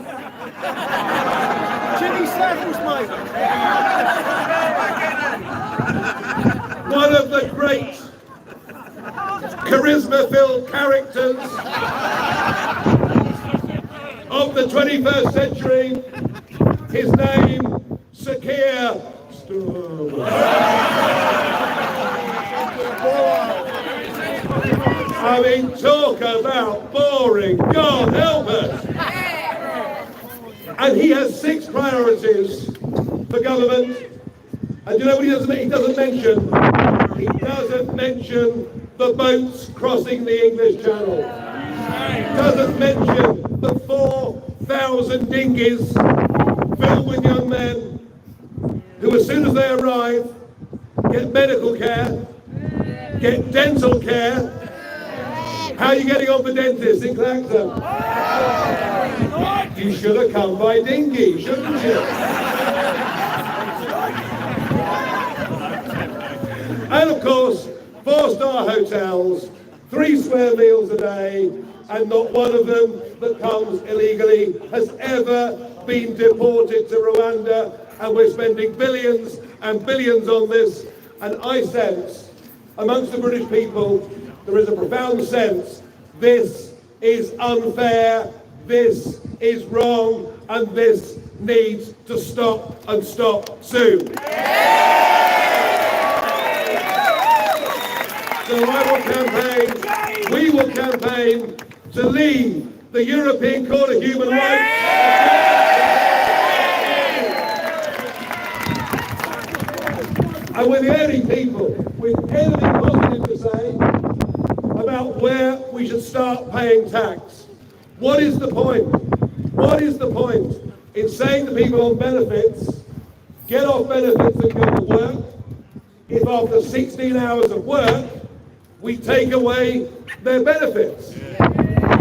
Jimmy Savage, mate. One of the great charisma-filled characters of the 21st century. His name, Sakir. I mean, talk about boring. God help us. And he has 6 priorities for government. And you know what he doesn't mention? He doesn't mention the boats crossing the English Channel. He doesn't mention the 4,000 dinghies filled with young men who, as soon as they arrive, get medical care, get dental care. How are you getting on for dentists in Clacton? You should have come by dinghy, shouldn't you? And of course, 4-star hotels, 3 square meals a day, and not one of them that comes illegally has ever been deported to Rwanda, and we're spending billions and billions on this, and I sense amongst the British people there is a profound sense this is unfair, this is wrong, and this needs to stop, and stop soon. So I will campaign, we will campaign to leave the European Court of Human Rights. And with any people with anything positive to say about where we should start paying tax. What is the point? What is the point in saying to people on benefits, get off benefits and go to work, if after 16 hours of work, we take away their benefits?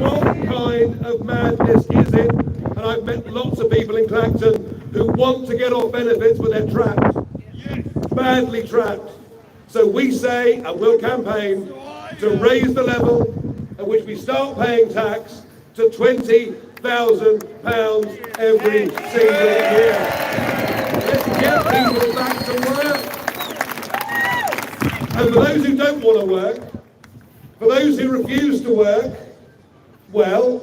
What kind of madness is it? And I've met lots of people in Clacton who want to get off benefits, but they're trapped. Badly trapped. So we say, and we'll campaign, to raise the level at which we start paying tax to £20,000 every single year. Let's get people back to work. And for those who don't want to work, for those who refuse to work, well,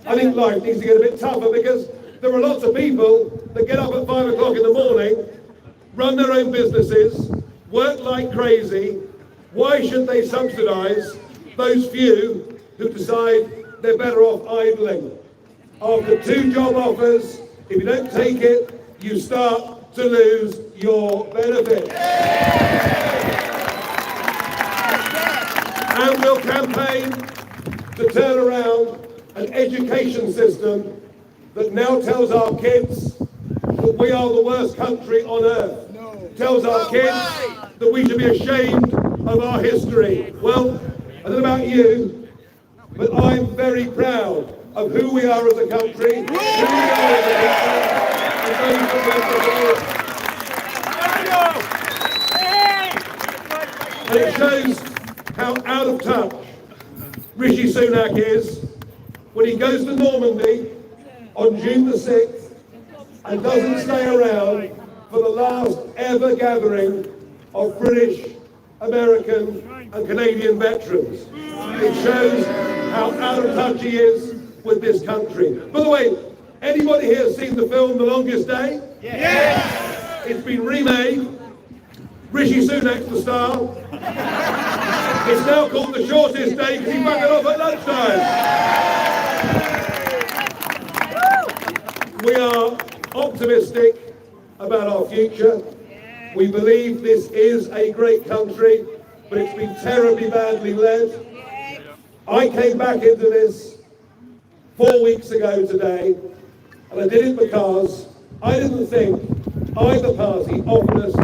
I think life needs to get a bit tougher, because there are lots of people that get up at 5 o'clock in the morning, run their own businesses, work like crazy. Why should they subsidise those few who decide they're better off idling? After 2 job offers, if you don't take it, you start to lose your benefits. And we'll campaign to turn around an education system that now tells our kids that we are the worst country on earth. Tells our kids that we should be ashamed of our history. Well, I don't know about you, but I'm very proud of who we are as a country, who we are as a people, and those that represent. And it shows how out of touch Rishi Sunak is when he goes to Normandy on June the 6th and doesn't stay around for the last ever gathering of British, American and Canadian veterans. It shows how out of touch he is with this country. By the way, anybody here seen the film The Longest Day? Yes! It's been remade. Rishi Sunak's the star. It's now called The Shortest Day because he backed it off at lunchtime. We are optimistic about our future. We believe this is a great country, but it's been terribly badly led. I came back into this 4 weeks ago today, and I did it because I didn't think either party offered us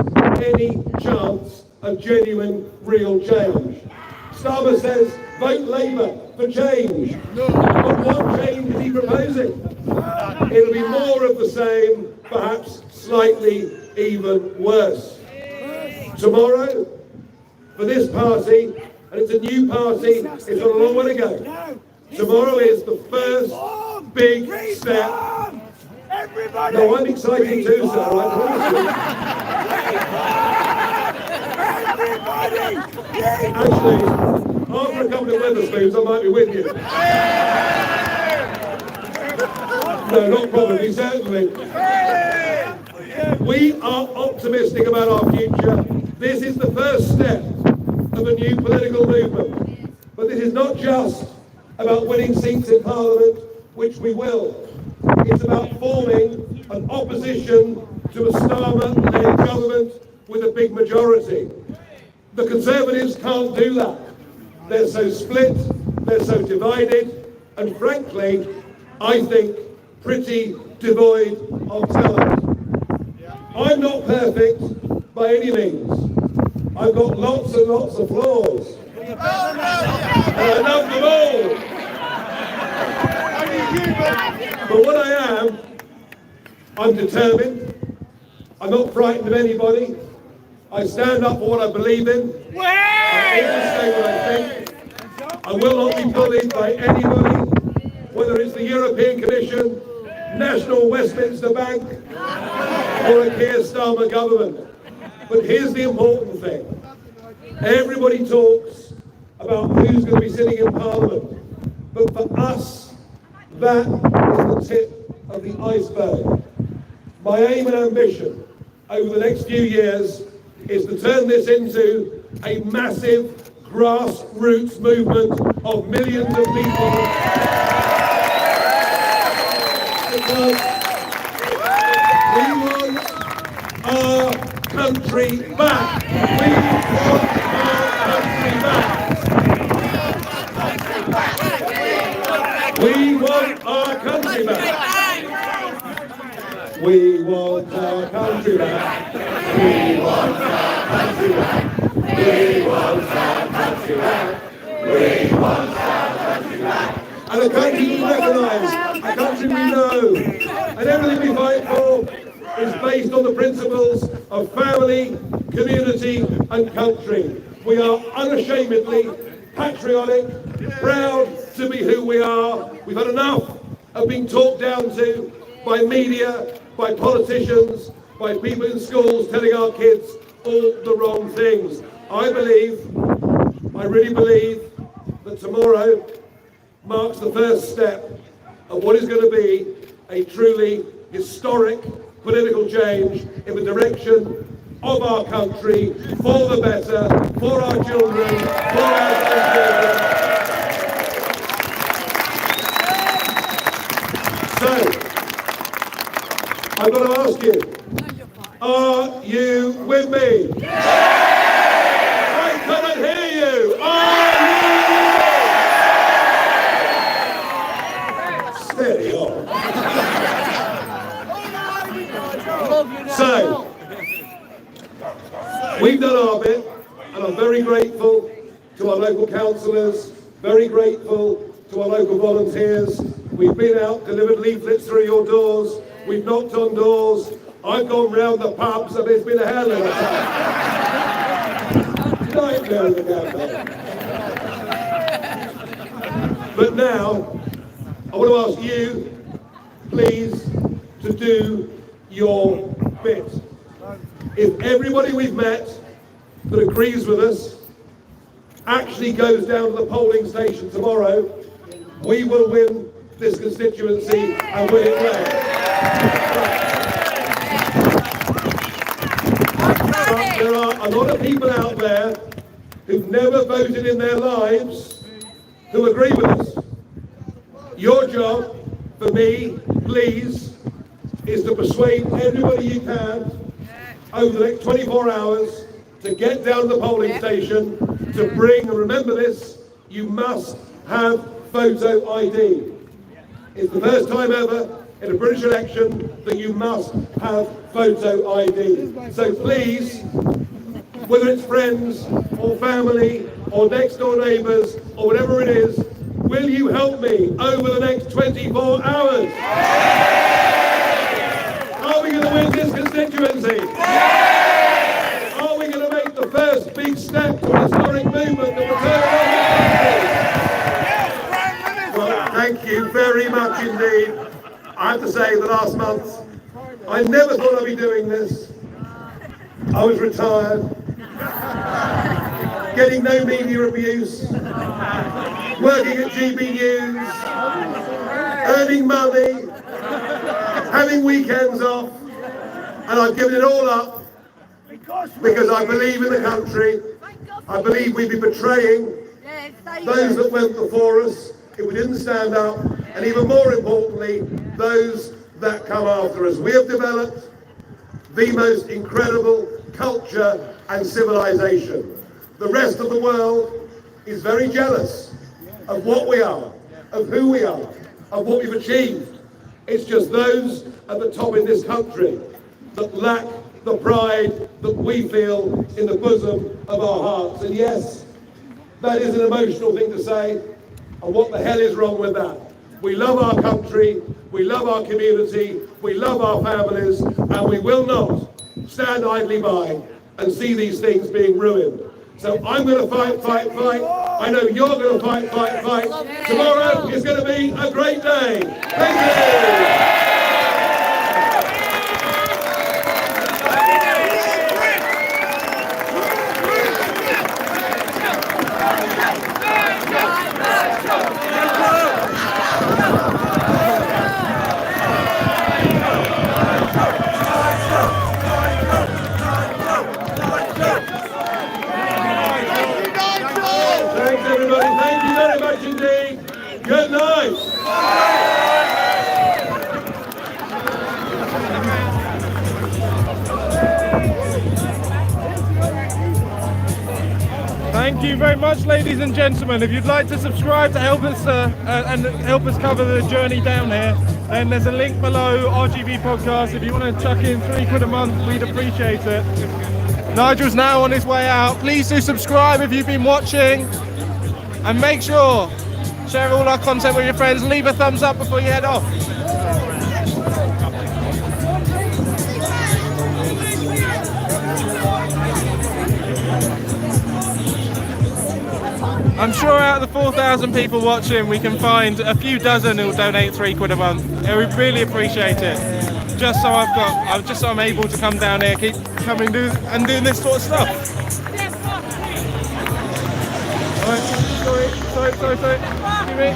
any chance of genuine, real change. Starmer says, vote Labour for change. But what change is he proposing? It'll be more of the same, perhaps slightly even worse. Tomorrow, for this party, and it's a new party, it's got a long way to go. Tomorrow is the first big step. No, I'm excited too, sir, I promise you. Actually, after a couple of Wetherspoons, I might be with you. No, not probably, certainly. We are optimistic about our future. This is the first step of a new political movement. But this is not just about winning seats in Parliament, which we will. It's about forming an opposition to a Starmer-led government with a big majority. The Conservatives can't do that. They're so split, they're so divided, and frankly, I think pretty devoid of talent. I'm not perfect by any means. I've got lots and lots of flaws. And I love them all. But what I am, I'm determined. I'm not frightened of anybody. I stand up for what I believe in. I always say what I think. I will not be bullied by anybody, whether it's the European Commission, National Westminster Bank, or a Keir Starmer government. But here's the important thing. Everybody talks about who's going to be sitting in Parliament. But for us, that is the tip of the iceberg. My aim and ambition over the next few years is to turn this into a massive grassroots movement of millions of people. Because we want our country back. We want our country back. We want our country back. We want our country back. We want our country back. We want our country back. We want our country back. And a country we recognise, a country we know, and everything we fight for is based on the principles of family, community and country. We are unashamedly patriotic, proud to be who we are. We've had enough of being talked down to by media, by politicians, by people in schools telling our kids all the wrong things. I really believe that tomorrow marks the first step of what is going to be a truly historic political change in the direction of our country, for the better, for our children, for our grandchildren. So, I've got to ask you, are you with me? I cannot hear you. Are you? Steady on. So, we've done our bit, and I'm very grateful to our local councillors, very grateful to our local volunteers. We've been out, delivered leaflets through your doors, we've knocked on doors, I've gone round the pubs, and it's been a hell of a time. Nightmare of the campaign. But now, I want to ask you, please, to do your bit. If everybody we've met that agrees with us actually goes down to the polling station tomorrow, we will win this constituency and win it well. But there are a lot of people out there who've never voted in their lives who agree with us. Your job, for me, please, is to persuade everybody you can over the next 24 hours to get down to the polling station, to bring, and remember this, you must have photo ID. It's the first time ever in a British election that you must have photo ID. So please, whether it's friends or family or next door neighbours or whatever it is, will you help me over the next 24 hours? Are we going to win this constituency? Are we going to make the first big step to a historic movement that will turn around? Well, thank you very much indeed. I have to say that last month, I never thought I'd be doing this. I was retired, getting no media abuse, working at GB News, earning money, having weekends off, and I've given it all up because I believe in the country. I believe we'd be betraying those that went before us if we didn't stand up, and even more importantly, those that come after us. We have developed the most incredible culture and civilization. The rest of the world is very jealous of what we are, of who we are, of what we've achieved. It's just those at the top in this country that lack the pride that we feel in the bosom of our hearts. And yes, that is an emotional thing to say, and what the hell is wrong with that? We love our country, we love our community, we love our families, and we will not stand idly by and see these things being ruined. So I'm going to fight. I know you're going to fight. Tomorrow is going to be a great day. Thank you. Thanks everybody, thank you very much indeed. Good night. Thank you very much, ladies and gentlemen. If you'd like to subscribe to help us and help us cover the journey down here, then there's a link below, RGB Podcast. If you want to chuck in £3 a month, we'd appreciate it. Nigel's now on his way out. Please do subscribe if you've been watching, and make sure share all our content with your friends. Leave a thumbs up before you head off. I'm sure out of the 4,000 people watching, we can find a few dozen who'll donate £3 a month. Yeah, we really appreciate it. Just so I'm able to come down here, keep coming and doing this sort of stuff. Sorry. Excuse me.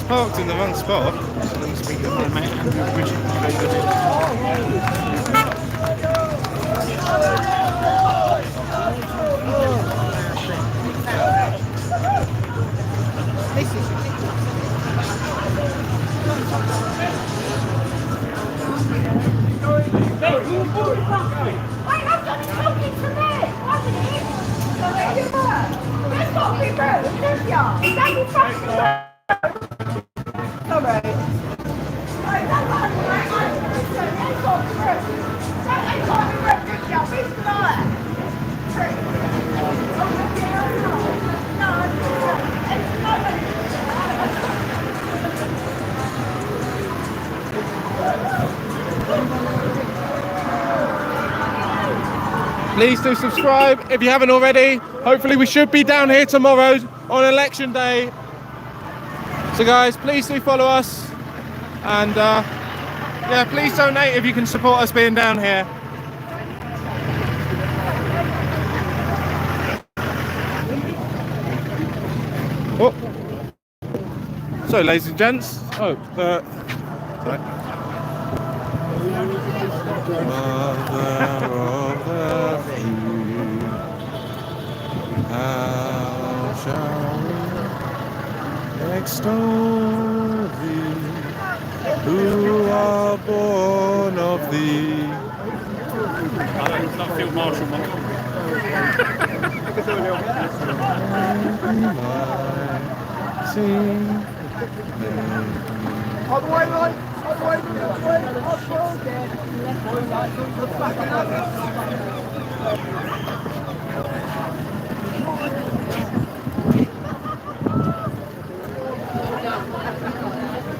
Parked in the wrong spot. So let me speak to my mate. Please do subscribe if you haven't already. Hopefully we should be down here tomorrow on election day. So guys, please do follow us, and yeah, please donate if you can support us being down here. Oh. So ladies and gents, sorry. Mother of the free, how shall we extol thee, who are born of thee? Not Field Marshal, Other way, right? Other way,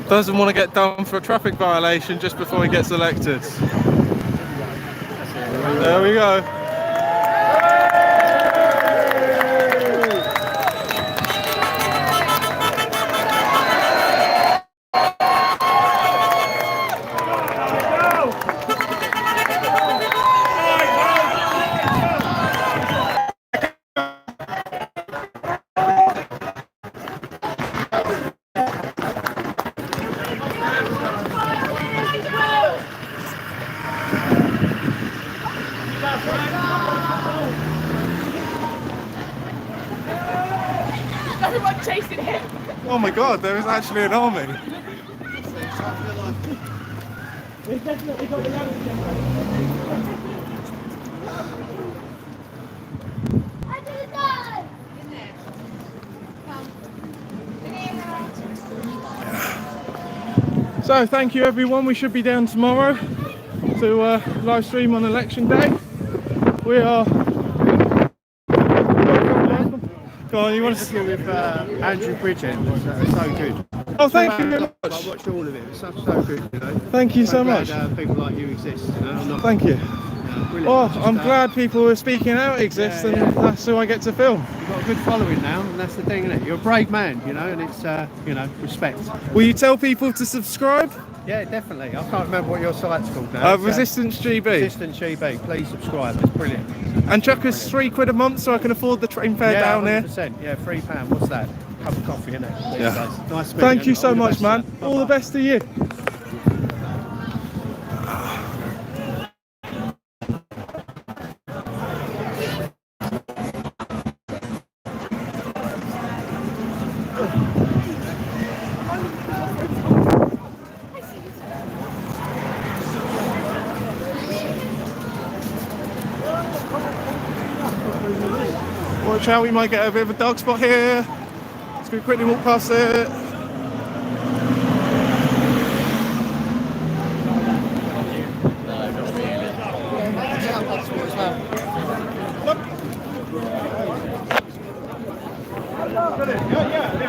Doesn't want to get done for a traffic violation just before he gets elected. There we go. Everyone chasing him. Oh my god, there is actually an army. We've definitely got reality. So thank you everyone, we should be down tomorrow to live stream on election day. We are... Go on, you want to... with Andrew Bridgen was so good. Oh, thank you very much. I watched all of it, it was so good, you know. Thank you so much. Glad, people like you exist, you know. I'm not, Thank you. brilliant. Oh, Just, I'm glad people are speaking out exist, and that's who I get to film. You've got a good following now, and that's the thing, isn't it? You're a brave man, you know, and it's, you know, respect. Will you tell people to subscribe? Yeah, definitely. I can't remember what your site's called now. Resistance GB. Resistance GB. Please subscribe. It's brilliant. And chuck us £3 a month so I can afford the train fare down here. 100%. Yeah, £3. What's that? Cup of coffee, isn't it? Yeah. Nice to meet Thank you so All the much, best, man. sir. All the best to you. Watch out, we might get a bit of a dark spot here. Let's go quickly walk past it.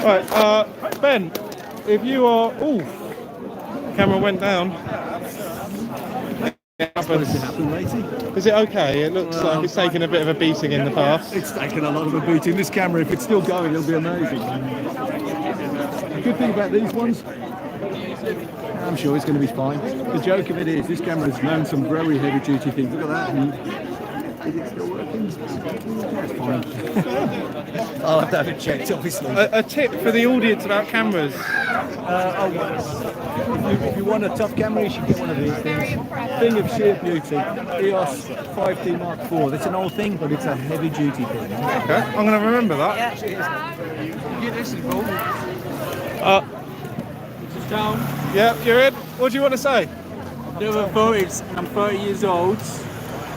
Right, Ben, if you are... Ooh, camera went down. Is it okay? It looks like it's taken a bit of a beating in the past. It's taken a lot of a beating. This camera, if it's still going, it'll be amazing. The good thing about these ones, I'm sure it's going to be fine. The joke of it is, this camera has known some very heavy duty things. Look at that. And is it still working? It's fine. I'll have to have it checked, obviously. A tip for the audience about cameras. If you want a tough camera, you should get one of these things. Thing of sheer beauty. EOS 5D Mark IV. It's an old thing, but it's a heavy duty thing. Okay, I'm going to remember that. Down. Yeah, you're in. What do you want to say? I've never voted. I'm 30 years old,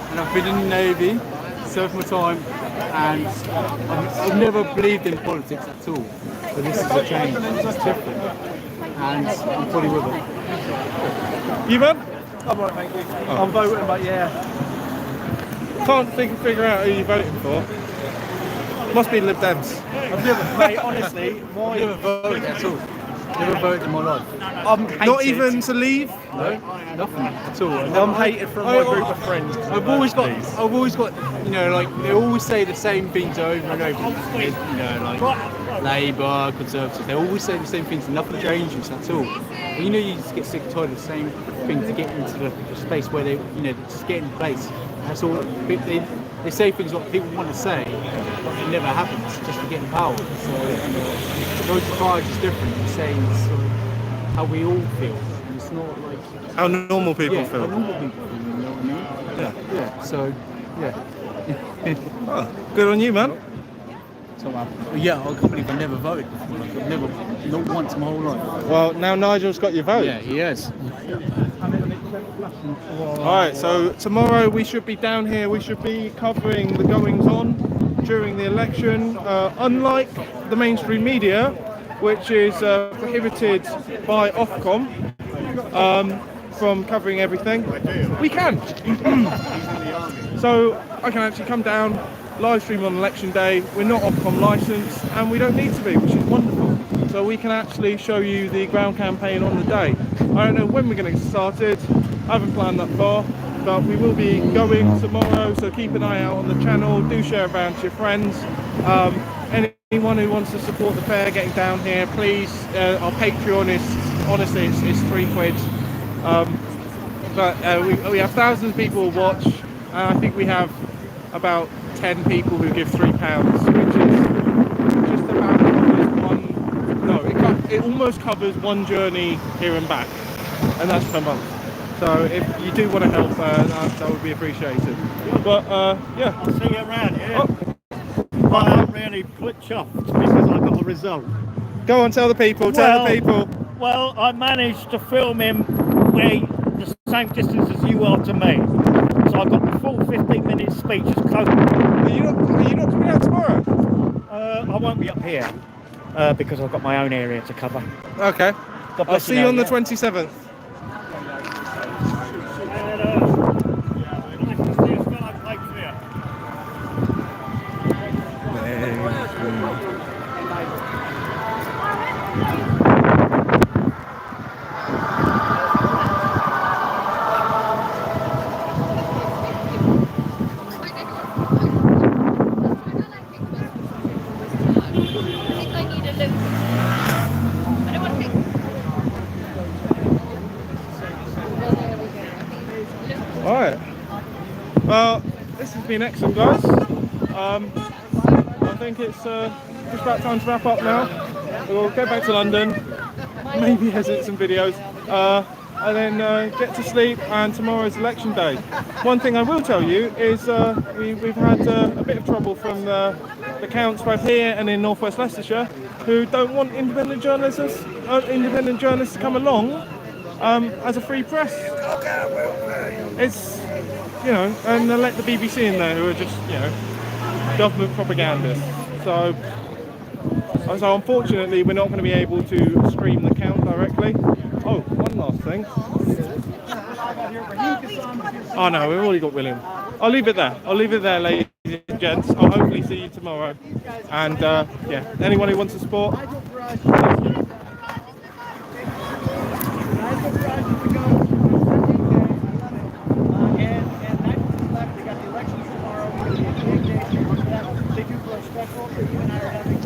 and I've been in the Navy, served my time, and I've never believed in politics at all. But this is a change. It's different, and I'm fully with it. You, man? I'm right, thank you. I'm voting, but yeah. Can't figure out who you're voting for. Must be Lib Dems. I've never, mate, honestly, I've never voted at all. Never voted in my life. I'm hated. Not even to leave? No, nothing at all. I'm hated from my group of friends. I've always got, you know, like they always say the same things over and over. You know, like Labour, Conservatives, they always say the same things and nothing changes at all. And you know, you just get sick and tired of the same thing to get into the space where they, you know, just get in place. That's all. They say things what people want to say, but it never happens just to get in power. So, Nigel Farage is different. He's saying sort of how we all feel. And it's not like how normal people feel. How normal people feel, you know what I mean? Yeah. So, yeah. Oh, good on you, man. So, yeah, I can't believe I never voted before. Like, I've never, not once in my whole life. Well, now Nigel's got your vote. Yeah, he has. Alright, so tomorrow we should be down here, we should be covering the goings-on during the election. Unlike the mainstream media, which is prohibited by Ofcom from covering everything, we can. So I can actually come down, live stream on election day. We're not Ofcom licensed and we don't need to be, which is wonderful. So we can actually show you the ground campaign on the day. I don't know when we're going to get started. I haven't planned that far, but we will be going tomorrow, so keep an eye out on the channel. Do share around to your friends. Anyone who wants to support the fair getting down here, please. Our Patreon is, honestly, it's £3. But we have thousands of people who watch, and I think we have about 10 people who give £3, which is just about one. No, it almost covers one journey here and back, and that's per month. So if you do want to help, that would be appreciated. But yeah. I'll see you around, yeah. Oh. I'm really chuffed because I got a result. Go on, tell the people, tell the people. Well, I managed to film him where the same distance as you are to me. So I've got the full 15-minute speech as close. Are you not coming out tomorrow? I won't be up here because I've got my own area to cover. Okay. God I'll bless see you on the yeah. 27th. Alright, well, this has been excellent, guys. I think it's just about time to wrap up now. We'll go back to London, maybe edit some videos, and then get to sleep, and tomorrow's election day. One thing I will tell you is we've had a bit of trouble from the counts both here and in North West Leicestershire who don't want independent journalists to come along as a free press. It's, you know, and they let the BBC in there who are just, you know, government propagandists. So unfortunately we're not going to be able to stream the count directly. Oh, one last thing. Oh no, we've already got William. I'll leave it there, ladies and gents. I'll hopefully see you tomorrow. And yeah, anyone who wants to support, thank you. They do grow stressful, even out of having